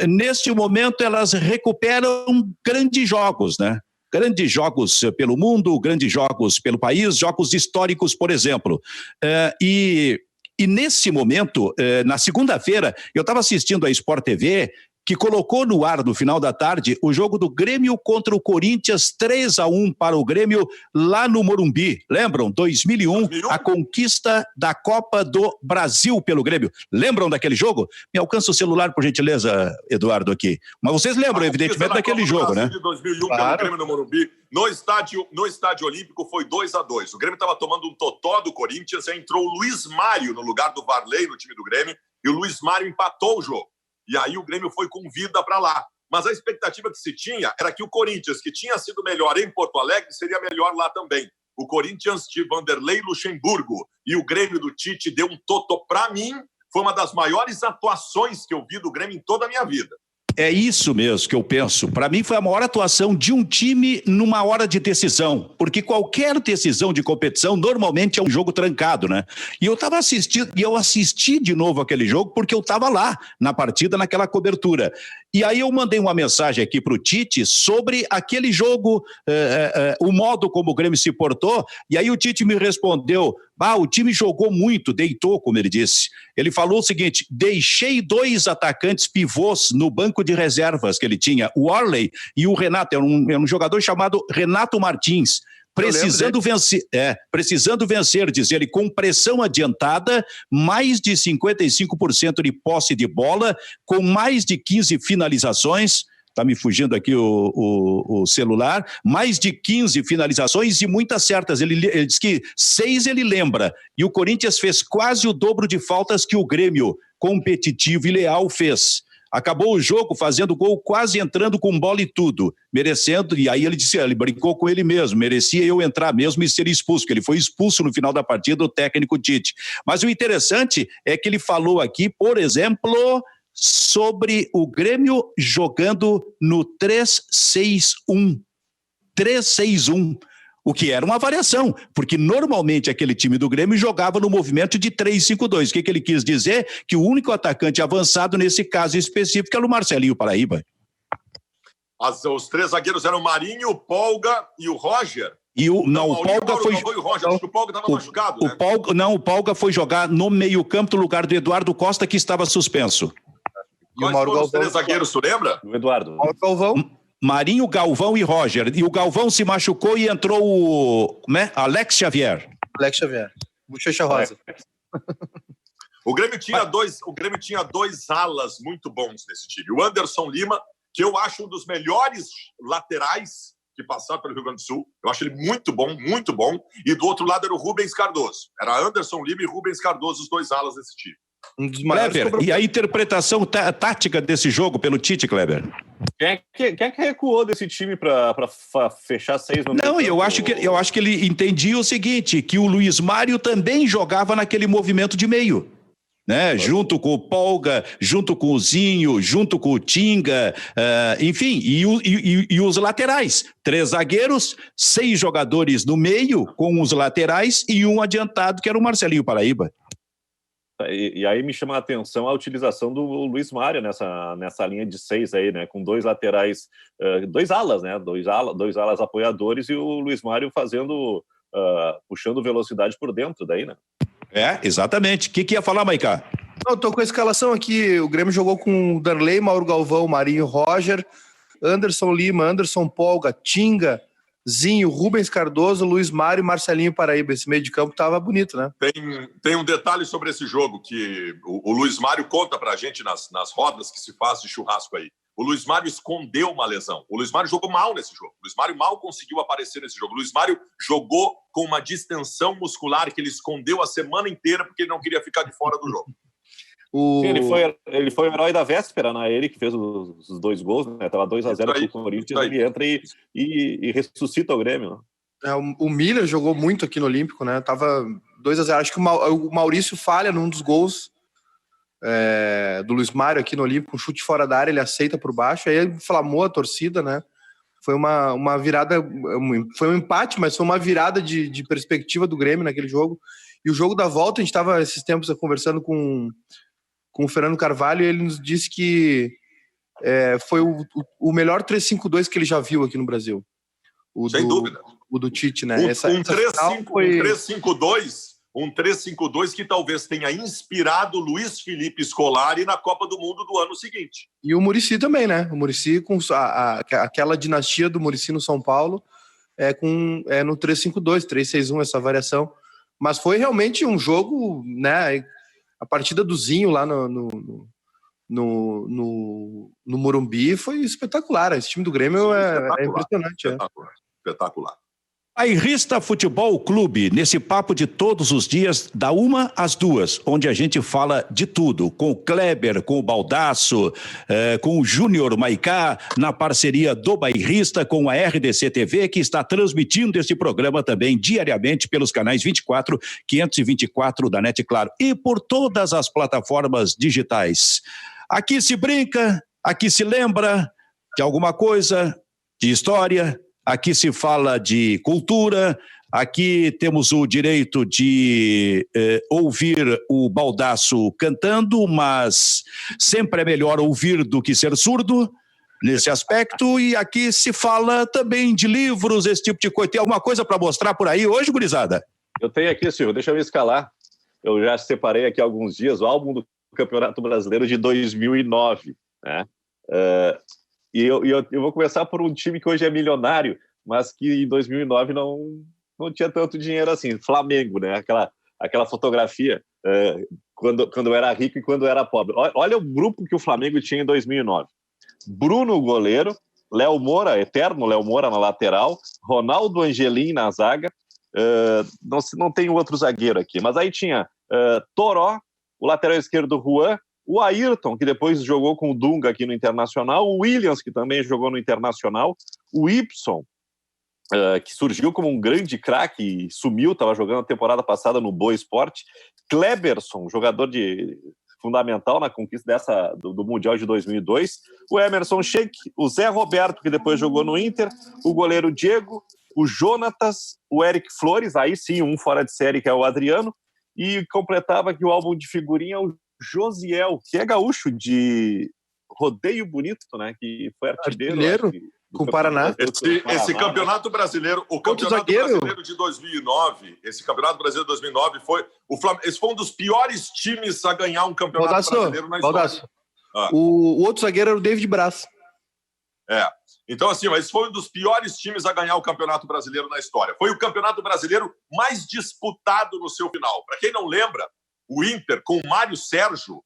neste momento elas recuperam grandes jogos, né? Grandes jogos pelo mundo, grandes jogos pelo país, jogos históricos, por exemplo. E nesse momento, na segunda-feira, eu estava assistindo a Sport TV, que colocou no ar no final da tarde o jogo do Grêmio contra o Corinthians, 3-1 para o Grêmio lá no Morumbi. Lembram? 2001, a conquista da Copa do Brasil pelo Grêmio. Lembram daquele jogo? Me alcança o celular, por gentileza, Eduardo, aqui. Mas vocês lembram, evidentemente, daquele jogo, né?
De 2001, pelo Grêmio no Morumbi. No estádio Olímpico foi 2-2. O Grêmio estava tomando um totó do Corinthians, entrou o Luiz Mário no lugar do Varley no time do Grêmio, e o Luiz Mário empatou o jogo. E aí o Grêmio foi com vida para lá. Mas a expectativa que se tinha era que o Corinthians, que tinha sido melhor em Porto Alegre, seria melhor lá também. O Corinthians de Vanderlei Luxemburgo e o Grêmio do Tite deu um totó. Para mim, foi uma das maiores atuações que eu vi do Grêmio em toda a minha vida.
É isso mesmo que eu penso. Para mim foi a maior atuação de um time numa hora de decisão, porque qualquer decisão de competição normalmente é um jogo trancado, né? E eu estava assistindo, e eu assisti de novo aquele jogo porque eu estava lá na partida, naquela cobertura. E aí eu mandei uma mensagem aqui para o Tite sobre aquele jogo, o modo como o Grêmio se portou, e aí o Tite me respondeu: o time jogou muito, deitou, como ele disse. Ele falou o seguinte: deixei 2 atacantes pivôs no banco de reservas que ele tinha, o Warley e o Renato, era um jogador chamado Renato Martins. Precisando vencer, diz ele, com pressão adiantada, mais de 55% de posse de bola, com mais de 15 finalizações, está me fugindo aqui o celular, mais de 15 finalizações e muitas certas. Ele diz que 6 ele lembra, e o Corinthians fez quase o dobro de faltas que o Grêmio, competitivo e leal, fez. Acabou o jogo fazendo gol, quase entrando com bola e tudo, merecendo, e aí ele disse, ele brincou com ele mesmo, merecia eu entrar mesmo e ser expulso, porque ele foi expulso no final da partida, o técnico Tite. Mas o interessante é que ele falou aqui, por exemplo, sobre o Grêmio jogando no 3-6-1. 3-6-1. O que era uma variação, porque normalmente aquele time do Grêmio jogava no movimento de 3-5-2. O que ele quis dizer? Que o único atacante avançado nesse caso específico era o Marcelinho Paraíba.
Os 3 zagueiros eram o Marinho, o Polga e o Roger.
O Polga foi...
O Roger, acho que o Polga estava machucado, né?
O Polga foi jogar no meio-campo no lugar do Eduardo Costa, que estava suspenso.
E o Mauro Galvão, os 3 zagueiros, tu lembra?
O Eduardo.
Mauro Galvão.
Marinho, Galvão e Roger. E o Galvão se machucou e entrou o Alex Xavier.
Bochecha rosa.
O Grêmio tinha 2 alas muito bons nesse time. O Anderson Lima, que eu acho um dos melhores laterais que passaram pelo Rio Grande do Sul. Eu acho ele muito bom, muito bom. E do outro lado era o Rubens Cardoso. Era Anderson Lima e Rubens Cardoso, os 2 alas desse time.
Um dos maiores.
Kleber, e a interpretação tática desse jogo pelo Tite, Kleber?
Quem é que recuou desse time para fechar 6 no
Não, eu acho que ele entendia o seguinte, que o Luiz Mário também jogava naquele movimento de meio, né? Junto com o Polga, junto com o Zinho, junto com o Tinga, enfim, e os laterais. 3 zagueiros, 6 jogadores no meio com os laterais e um adiantado que era o Marcelinho Paraíba.
E aí me chama a atenção a utilização do Luiz Mário nessa linha de 6 aí, né? Com 2 laterais, 2 alas, né? 2 alas apoiadores e o Luiz Mário puxando velocidade por dentro daí, né?
Exatamente. O que ia falar, Maiká?
Eu tô com a escalação aqui. O Grêmio jogou com Darley, Mauro Galvão, Marinho, Roger, Anderson Lima, Anderson Polga, Tinga, Zinho, Rubens Cardoso, Luiz Mário e Marcelinho Paraíba. Esse meio de campo tava bonito, né?
Tem um detalhe sobre esse jogo que o Luiz Mário conta pra gente nas rodas que se faz de churrasco aí. O Luiz Mário escondeu uma lesão. O Luiz Mário jogou mal nesse jogo. O Luiz Mário mal conseguiu aparecer nesse jogo. O Luiz Mário jogou com uma distensão muscular que ele escondeu a semana inteira porque ele não queria ficar de fora do jogo.
Sim, ele foi o herói da véspera, né? Ele que fez os 2 gols, né? Tava 2-0 pro Corinthians, ele entra e ressuscita o Grêmio.
Né? O Miller jogou muito aqui no Olímpico, né? Tava 2-0. Acho que o Maurício falha num dos gols do Luiz Mário aqui no Olímpico, um chute fora da área, ele aceita por baixo, aí inflamou a torcida, né? Foi uma virada, foi um empate, mas foi uma virada de perspectiva do Grêmio naquele jogo. E o jogo da volta, a gente estava esses tempos conversando com o Fernando Carvalho, e ele nos disse que foi o melhor 3-5-2 que ele já viu aqui no Brasil.
Sem dúvida.
O do Tite, né?
Um 3-5-2 que talvez tenha inspirado o Luiz Felipe Scolari na Copa do Mundo do ano seguinte.
E o Muricy também, né? O Muricy, com aquela dinastia do Muricy no São Paulo, no 3-5-2, 3-6-1, essa variação. Mas foi realmente um jogo, né? A partida do Zinho lá no Morumbi foi espetacular. Esse time do Grêmio é impressionante.
Espetacular.
Bairrista Futebol Clube, nesse papo de todos os dias, da 1 às 2, onde a gente fala de tudo, com o Kleber, com o Baldasso, com o Júnior Maiká, na parceria do Bairrista com a RDC TV, que está transmitindo este programa também diariamente pelos canais 24, 524 da NET Claro e por todas as plataformas digitais. Aqui se brinca, aqui se lembra de alguma coisa, de história, aqui se fala de cultura, aqui temos o direito de ouvir o Baldasso cantando, mas sempre é melhor ouvir do que ser surdo nesse aspecto, e aqui se fala também de livros, esse tipo de coisa. Tem alguma coisa para mostrar por aí hoje, gurizada?
Eu tenho aqui, Silvio, deixa eu me escalar. Eu já separei aqui há alguns dias o álbum do Campeonato Brasileiro de 2009, né? E eu vou começar por um time que hoje é milionário, mas que em 2009 não tinha tanto dinheiro assim, Flamengo, né? Aquela fotografia quando era rico e quando era pobre. Olha o grupo que o Flamengo tinha em 2009. Bruno, goleiro, Léo Moura, eterno Léo Moura na lateral, Ronaldo Angelim na zaga, não tem outro zagueiro aqui, mas aí tinha Toró, o lateral esquerdo Juan, o Ayrton, que depois jogou com o Dunga aqui no Internacional, o Williams, que também jogou no Internacional, o Ibson, que surgiu como um grande craque e sumiu, estava jogando a temporada passada no Boa Esporte, Kleberson, jogador fundamental na conquista do Mundial de 2002, o Emerson Sheik, o Zé Roberto, que depois jogou no Inter, o goleiro Diego, o Jonatas, o Eric Flores, aí sim, um fora de série, que é o Adriano, e completava aqui o álbum de figurinha o Josiel, que é gaúcho de Rodeio Bonito, né, que foi artilheiro
com o Paraná.
Esse campeonato brasileiro, o campeonato brasileiro de 2009, esse campeonato brasileiro de 2009 esse foi um dos piores times a ganhar um campeonato brasileiro na história.
O outro zagueiro era o David Braz.
Então, assim, esse foi um dos piores times a ganhar o campeonato brasileiro na história. Foi o campeonato brasileiro mais disputado no seu final. Para quem não lembra, o Inter, com o Mário Sérgio,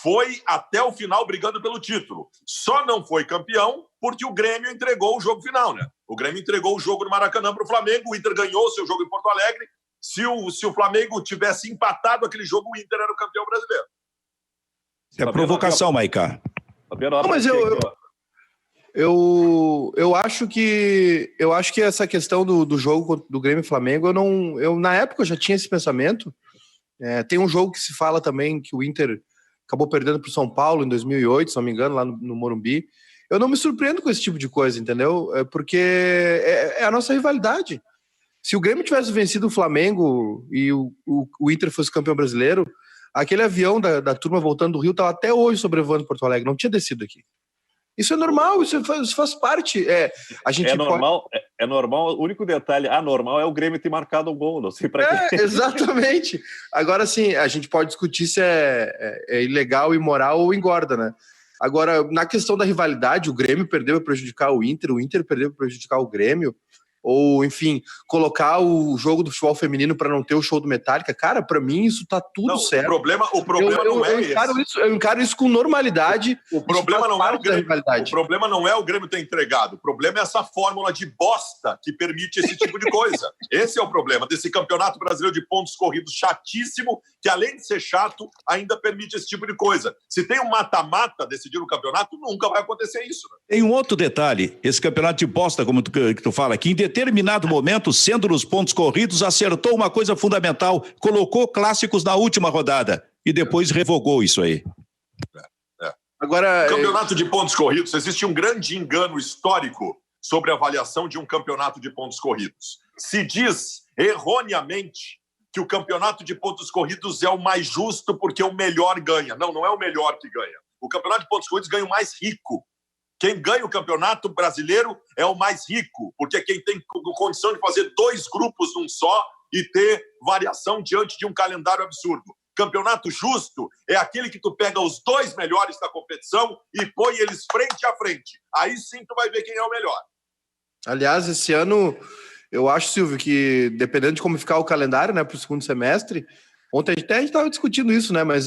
foi até o final brigando pelo título. Só não foi campeão porque o Grêmio entregou o jogo final, né? O Grêmio entregou o jogo no Maracanã para o Flamengo, o Inter ganhou seu jogo em Porto Alegre. Se o Flamengo tivesse empatado aquele jogo, o Inter era o campeão brasileiro.
É provocação, Maiká.
Não, mas eu acho que essa questão do jogo do Grêmio e Flamengo, eu na época eu já tinha esse pensamento. Tem um jogo que se fala também que o Inter acabou perdendo para o São Paulo em 2008, se não me engano, lá no Morumbi. Eu não me surpreendo com esse tipo de coisa, entendeu? Porque é a nossa rivalidade. Se o Grêmio tivesse vencido o Flamengo e o Inter fosse campeão brasileiro, aquele avião da turma voltando do Rio estava até hoje sobrevoando Porto Alegre, não tinha descido aqui. Isso é normal, isso faz parte.
É normal, o único detalhe anormal é o Grêmio ter marcado um gol, não sei para quê.
Exatamente. Agora, sim, a gente pode discutir se é ilegal, imoral ou engorda, né? Agora, na questão da rivalidade, o Grêmio perdeu para prejudicar o Inter perdeu para prejudicar o Grêmio, ou, enfim, colocar o jogo do futebol feminino para não ter o show do Metallica, cara, para mim isso tá tudo certo.
O problema não é esse.
Eu encaro isso com normalidade.
O problema não é o Grêmio ter entregado. O problema é essa fórmula de bosta que permite esse tipo de coisa. Esse é o problema desse campeonato brasileiro de pontos corridos chatíssimo, que além de ser chato, ainda permite esse tipo de coisa. Se tem um mata-mata decidir o campeonato, nunca vai acontecer isso. Né?
Tem um outro detalhe, esse campeonato de bosta, como tu fala aqui, em determinado momento, sendo nos pontos corridos, acertou uma coisa fundamental, colocou clássicos na última rodada e depois revogou isso aí.
Agora,
no campeonato de pontos corridos, existe um grande engano histórico sobre a avaliação de um campeonato de pontos corridos. Se diz erroneamente que o campeonato de pontos corridos é o mais justo porque o melhor ganha. Não é o melhor que ganha. O campeonato de pontos corridos ganha o mais rico. Quem ganha o campeonato brasileiro é o mais rico, porque quem tem condição de fazer 2 grupos num só e ter variação diante de um calendário absurdo. Campeonato justo é aquele que tu pega os 2 melhores da competição e põe eles frente a frente. Aí sim tu vai ver quem é o melhor.
Aliás, esse ano, eu acho, Silvio, que dependendo de como ficar o calendário, né, para o segundo semestre, ontem até a gente estava discutindo isso, né? Mas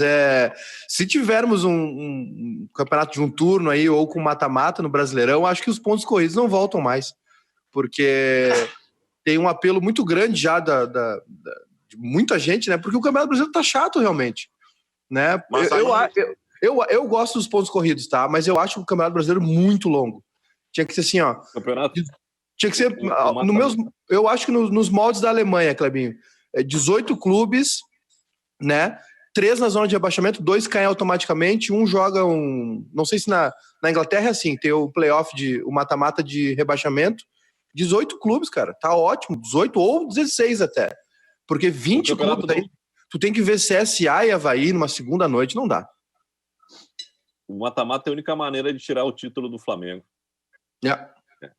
se tivermos um campeonato de um turno aí ou com mata-mata no Brasileirão, acho que os pontos corridos não voltam mais, porque tem um apelo muito grande já de muita gente, né? Porque o Campeonato Brasileiro tá chato realmente, né? Eu gosto dos pontos corridos, tá? Mas eu acho o Campeonato Brasileiro muito longo. Tinha que ser assim, ó.
Campeonato?
Tinha que ser eu acho que nos moldes da Alemanha, Clebinho, 18 clubes, né? 3 na zona de rebaixamento, 2 caem automaticamente, um joga um... Não sei se na Inglaterra é assim, tem o playoff, o mata-mata de rebaixamento, 18 clubes, cara, tá ótimo, 18 ou 16 até, porque 20 clubes aí, tu tem que ver CSA e Avaí numa segunda noite, não dá.
O mata-mata é a única maneira de tirar o título do Flamengo.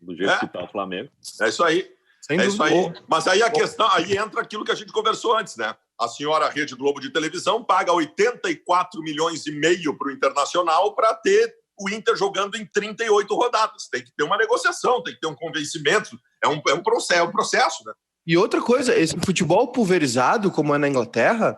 Do jeito que tá o Flamengo.
É isso aí.
Sem
é
dúvida.
Isso aí. Mas aí a questão, aí entra aquilo que a gente conversou antes, né? A senhora Rede Globo de televisão paga 84 milhões e meio para o Internacional para ter o Inter jogando em 38 rodadas. Tem que ter uma negociação, tem que ter um convencimento. É um processo, né?
E outra coisa, esse futebol pulverizado, como é na Inglaterra,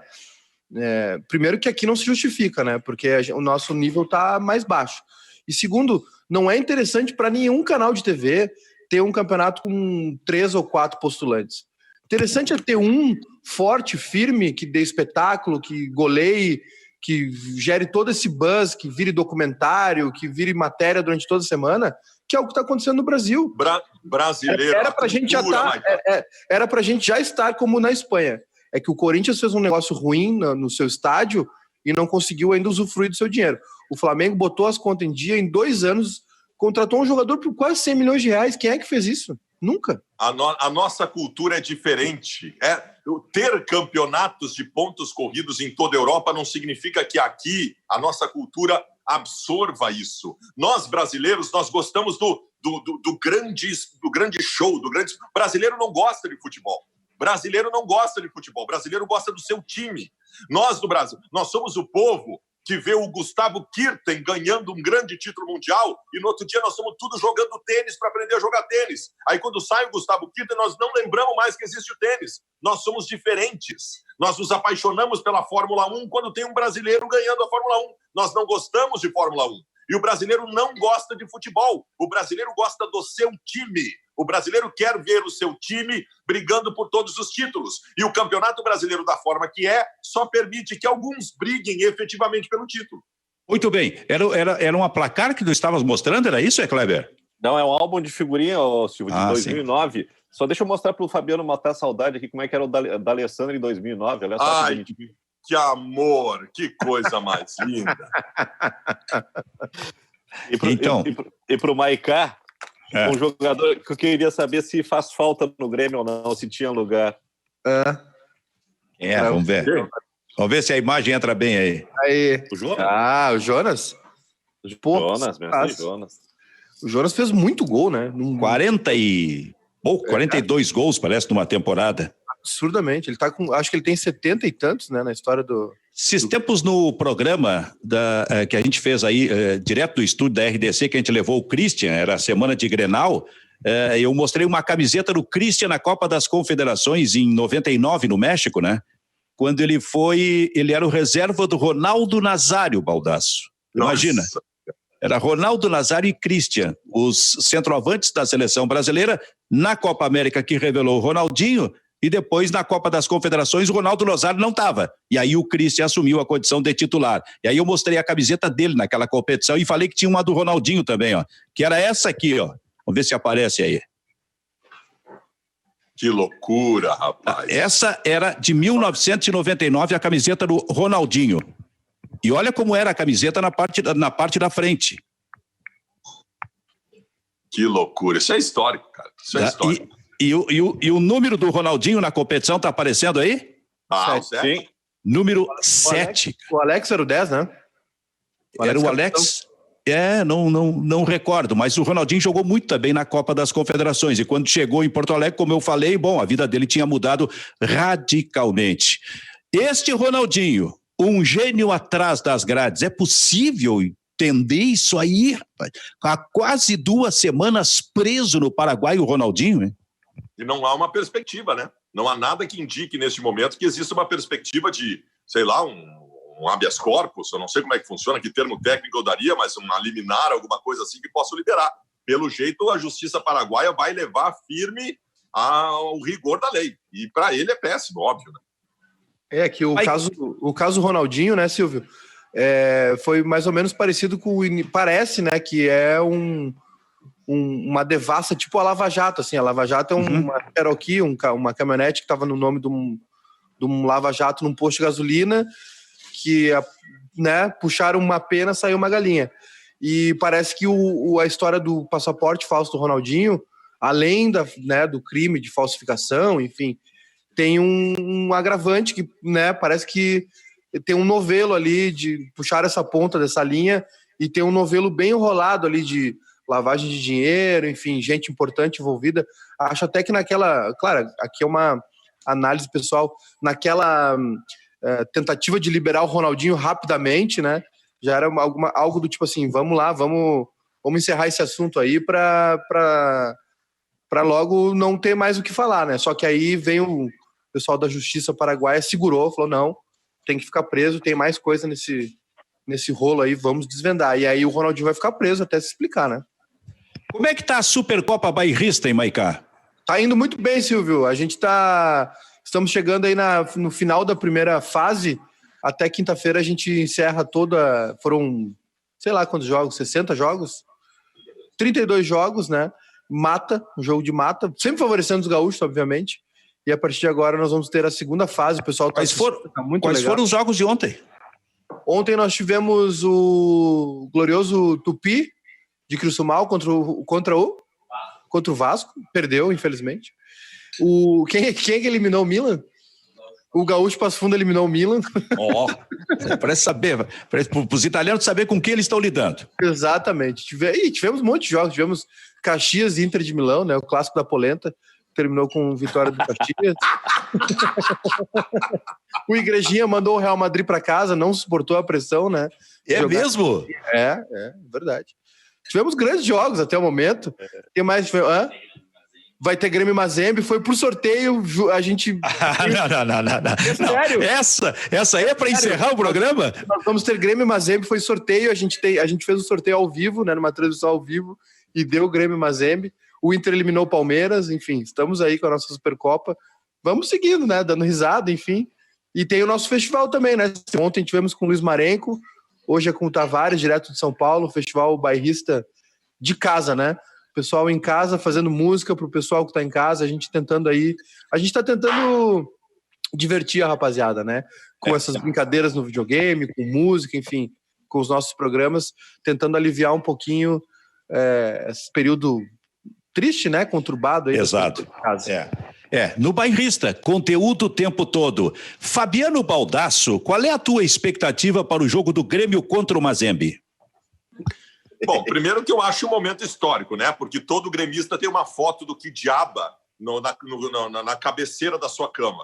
primeiro que aqui não se justifica, né? Porque o nosso nível está mais baixo. E segundo, não é interessante para nenhum canal de TV ter um campeonato com 3 ou 4 postulantes. Interessante é ter um forte, firme, que dê espetáculo, que goleie, que gere todo esse buzz, que vire documentário, que vire matéria durante toda a semana, que é o que está acontecendo no Brasil.
Brasileiro.
Era para a gente já estar como na Espanha. É que o Corinthians fez um negócio ruim no seu estádio e não conseguiu ainda usufruir do seu dinheiro. O Flamengo botou as contas em dia, em 2 anos, contratou um jogador por quase 100 milhões de reais. Quem é que fez isso? Nunca.
A nossa cultura é diferente. Ter campeonatos de pontos corridos em toda a Europa não significa que aqui a nossa cultura absorva isso. Nós, brasileiros, nós gostamos do grande show. O brasileiro não gosta de futebol. Brasileiro gosta do seu time. Nós, do Brasil, nós somos o povo que vê o Gustavo Kirten ganhando um grande título mundial e no outro dia nós estamos tudo jogando tênis para aprender a jogar tênis. Aí quando sai o Gustavo Kirten, nós não lembramos mais que existe o tênis. Nós somos diferentes. Nós nos apaixonamos pela Fórmula 1 quando tem um brasileiro ganhando a Fórmula 1. Nós não gostamos de Fórmula 1. E o brasileiro não gosta de futebol. O brasileiro gosta do seu time. O brasileiro quer ver o seu time brigando por todos os títulos. E o Campeonato Brasileiro, da forma que só permite que alguns briguem efetivamente pelo título.
Muito bem. Era uma placar que tu estavas mostrando? Era isso, Kleber?
Não, é um álbum de figurinha, Silvio, de 2009. Sim. Só deixa eu mostrar para o Fabiano matar a saudade aqui como é que era o da Alessandra em 2009. Olha só.
Ai, que amor! Que coisa mais linda!
E para o Maicá, um jogador que eu queria saber se faz falta no Grêmio ou não, se tinha lugar.
Vamos ver. Vamos ver se a imagem entra bem aí.
O Jonas? O Jonas? O Jonas fez muito gol, né?
42 gols, parece, numa temporada.
Absurdamente. Ele tá acho que ele tem 70 e tantos, né, na história do...
Esses tempos no programa que a gente fez aí, direto do estúdio da RDC, que a gente levou o Christian, era a semana de Grenal, eu mostrei uma camiseta do Christian na Copa das Confederações em 99, no México, né? Quando ele era o reserva do Ronaldo Nazário, Baldasso. Imagina.
Nossa.
Era Ronaldo Nazário e Christian, os centroavantes da seleção brasileira, na Copa América que revelou o Ronaldinho, e depois na Copa das Confederações o Ronaldo Nazário não estava. E aí o Christian assumiu a condição de titular. E aí eu mostrei a camiseta dele naquela competição e falei que tinha uma do Ronaldinho também, ó, que era essa aqui, ó. Vamos ver se aparece aí.
Que loucura, rapaz.
Essa era de 1999, a camiseta do Ronaldinho. E olha como era a camiseta na parte da frente.
Que loucura. Isso é histórico, cara. Isso é histórico.
E o número do Ronaldinho na competição tá aparecendo aí?
O 7.
Sim.
Número 7.
O Alex era o 10, né?
Era o Alex? Não recordo, mas o Ronaldinho jogou muito também na Copa das Confederações. E quando chegou em Porto Alegre, como eu falei, a vida dele tinha mudado radicalmente. Este Ronaldinho, um gênio atrás das grades, é possível entender isso aí, rapaz? Há quase 2 semanas preso no Paraguai o Ronaldinho, hein?
E não há uma perspectiva, né? Não há nada que indique neste momento que exista uma perspectiva de, sei lá, um habeas corpus, eu não sei como é que funciona, que termo técnico eu daria, mas uma liminar, alguma coisa assim que possa liberar. Pelo jeito, a justiça paraguaia vai levar firme ao rigor da lei. E para ele é péssimo, óbvio, né?
É que o caso Ronaldinho, né, Silvio, foi mais ou menos parecido com parece, né, que é uma devassa tipo a Lava Jato, assim. A Lava Jato é uma Cherokee, uma caminhonete que estava no nome de um Lava Jato num posto de gasolina, né, puxaram uma pena, saiu uma galinha. E parece que a história do passaporte falso do Ronaldinho, além do crime de falsificação, enfim, tem um agravante que, né, parece que tem um novelo ali de puxar essa ponta dessa linha e tem um novelo bem enrolado ali de lavagem de dinheiro, enfim, gente importante envolvida. Acho até que claro, aqui é uma análise pessoal, naquela tentativa de liberar o Ronaldinho rapidamente, né, já era algo do tipo assim, vamos lá, vamos encerrar esse assunto aí para logo não ter mais o que falar, né? Só que aí vem o pessoal da Justiça Paraguaia, segurou, falou, não, tem que ficar preso, tem mais coisa nesse rolo aí, vamos desvendar. E aí o Ronaldinho vai ficar preso até se explicar, né?
Como é que tá a Supercopa Bairrista em Maicá?
Tá indo muito bem, Silvio. A gente estamos chegando aí no final da primeira fase. Até quinta-feira a gente encerra foram, sei lá quantos jogos, 60 jogos? 32 jogos, né? Um jogo de mata, sempre favorecendo os gaúchos, obviamente. E a partir de agora nós vamos ter a segunda fase. O pessoal tá muito
Quais
legal.
foram os jogos de ontem?
Ontem nós tivemos o glorioso Tupi de Criciúmal contra o Vasco. Perdeu, infelizmente. Quem é que eliminou o Milan? O Gaúcho Passo Fundo eliminou o Milan.
Parece saber, para os italianos saber com quem eles estão lidando.
Exatamente. Tivemos um monte de jogos. Tivemos Caxias e Inter de Milão, né? O clássico da polenta. Terminou com vitória do Caxias. O Igrejinha mandou o Real Madrid para casa, não suportou a pressão, né?
Mesmo?
É verdade. Tivemos grandes jogos até o momento. Tem mais... Vai ter Grêmio e Mazembe, foi por sorteio, a gente...
Não.
Sério?
Essa aí é para encerrar o programa?
Nós vamos ter Grêmio e Mazembe, foi sorteio, a gente fez o sorteio ao vivo, né, numa transmissão ao vivo, e deu Grêmio e Mazembe. O Inter eliminou o Palmeiras, enfim, estamos aí com a nossa Supercopa. Vamos seguindo, né, dando risada, enfim. E tem o nosso festival também, né? Ontem tivemos com o Luiz Marenco, hoje é com o Tavares, direto de São Paulo, festival bairrista de casa, né? Pessoal em casa fazendo música pro pessoal que tá em casa, a gente tá tentando divertir a rapaziada, né? Com essas brincadeiras no videogame, com música, enfim, com os nossos programas, tentando aliviar um pouquinho esse período triste, né? Conturbado aí.
Exato. No Bairrista, conteúdo o tempo todo. Fabiano Baldasso, qual é a tua expectativa para o jogo do Grêmio contra o Mazembe?
Bom, primeiro que eu acho um momento histórico, né? Porque todo gremista tem uma foto do Quidiaba na cabeceira da sua cama.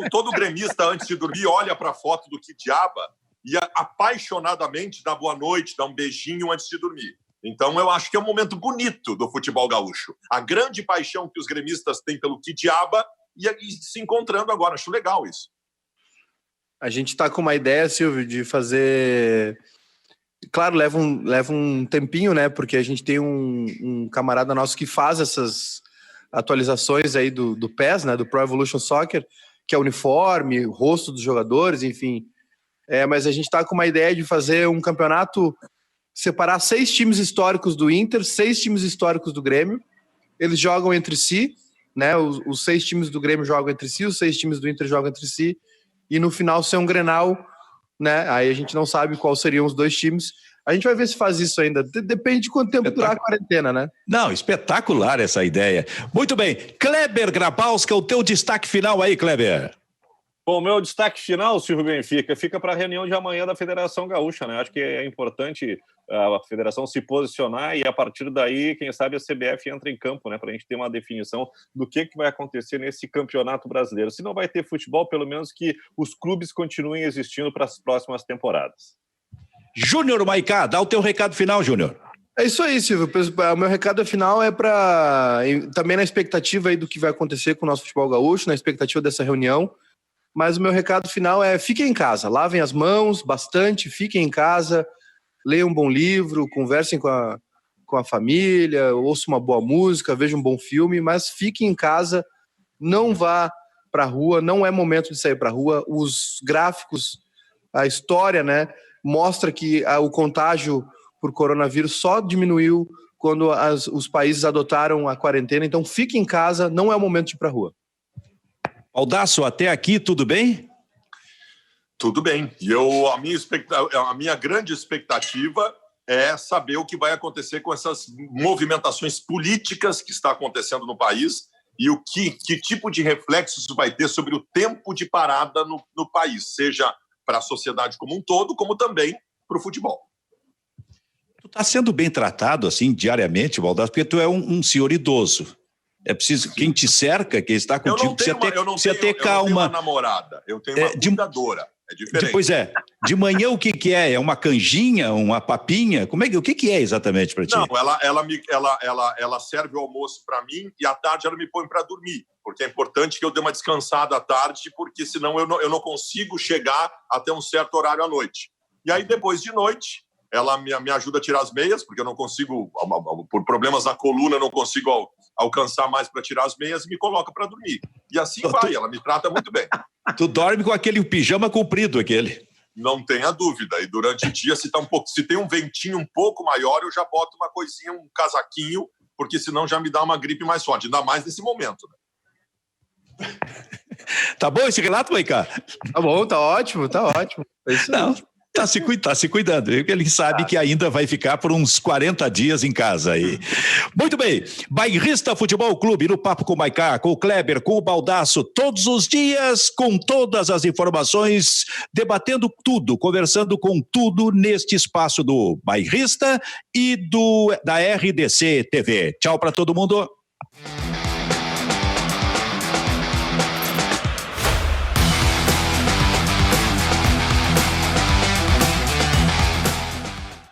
Todo gremista, antes de dormir, olha para a foto do Quidiaba e apaixonadamente dá boa noite, dá um beijinho antes de dormir. Então, eu acho que é um momento bonito do futebol gaúcho. A grande paixão que os gremistas têm pelo Quidiaba e se encontrando agora. Acho legal isso.
A gente está com uma ideia, Silvio, de fazer... Claro, leva um tempinho, né? Porque a gente tem um camarada nosso que faz essas atualizações aí do PES, né? Do Pro Evolution Soccer, que é o uniforme, o rosto dos jogadores, enfim. Mas a gente está com uma ideia de fazer um campeonato, separar 6 times históricos do Inter, 6 times históricos do Grêmio. Eles jogam entre si, né? Os 6 times do Grêmio jogam entre si, os 6 times do Inter jogam entre si. E no final ser um Grenal, né? Aí a gente não sabe quais seriam os 2 times. A gente vai ver se faz isso ainda. Depende de quanto tempo durar a quarentena, né?
Não, espetacular essa ideia. Muito bem. Kleber Grabowska, o teu destaque final aí, Kleber.
Bom, meu destaque final, Silvio Benfica, fica para a reunião de amanhã da Federação Gaúcha, né? Acho que é importante a Federação se posicionar e, a partir daí, quem sabe a CBF entra em campo, né? Para a gente ter uma definição do que vai acontecer nesse campeonato brasileiro. Se não vai ter futebol, pelo menos que os clubes continuem existindo para as próximas temporadas.
Júnior Maicá, dá o teu recado final, Júnior.
É isso aí, Silvio. O meu recado final é também na expectativa aí do que vai acontecer com o nosso futebol gaúcho, na expectativa dessa reunião. Mas o meu recado final é: fiquem em casa, lavem as mãos bastante, fiquem em casa, leiam um bom livro, conversem com a família, ouçam uma boa música, vejam um bom filme, mas fiquem em casa, não vá para a rua, não é momento de sair para a rua. Os gráficos, a história, né, mostra que o contágio por coronavírus só diminuiu quando os países adotaram a quarentena, então fiquem em casa, não é o momento de ir para a rua.
Baldasso, até aqui, tudo bem?
Tudo bem. E a minha grande expectativa é saber o que vai acontecer com essas movimentações políticas que está acontecendo no país e que tipo de reflexo isso vai ter sobre o tempo de parada no país, seja para a sociedade como um todo, como também para o futebol.
Tu está sendo bem tratado, assim, diariamente, Baldasso, porque tu é um senhor idoso. É preciso, quem te cerca, quem está contigo, precisa ter calma.
Eu não tenho uma namorada, eu tenho uma cuidadora. É diferente.
Pois é. De manhã o que é? É uma canjinha, uma papinha? O que é exatamente para ti?
Não, ela serve o almoço para mim e à tarde ela me põe para dormir, porque é importante que eu dê uma descansada à tarde, porque senão eu não consigo chegar até um certo horário à noite. E aí, depois de noite, ela me ajuda a tirar as meias, porque eu não consigo, por problemas na coluna, eu não consigo alcançar mais para tirar as meias e me coloca para dormir. E assim vai, ela me trata muito bem.
Tu dorme com aquele pijama comprido, aquele.
Não tenha dúvida. E durante o dia, se tem um ventinho um pouco maior, eu já boto uma coisinha, um casaquinho, porque senão já me dá uma gripe mais forte, ainda mais nesse momento. Né?
Tá bom esse relato, Maicá?
Tá bom, tá ótimo, tá ótimo. É isso
não. Tá se cuidando. Ele sabe que ainda vai ficar por uns 40 dias em casa aí. Muito bem. Bairrista Futebol Clube, no Papo com o Maicá, com o Kleber, com o Baldasso, todos os dias, com todas as informações, debatendo tudo, conversando com tudo neste espaço do Bairrista e da RDC TV. Tchau para todo mundo.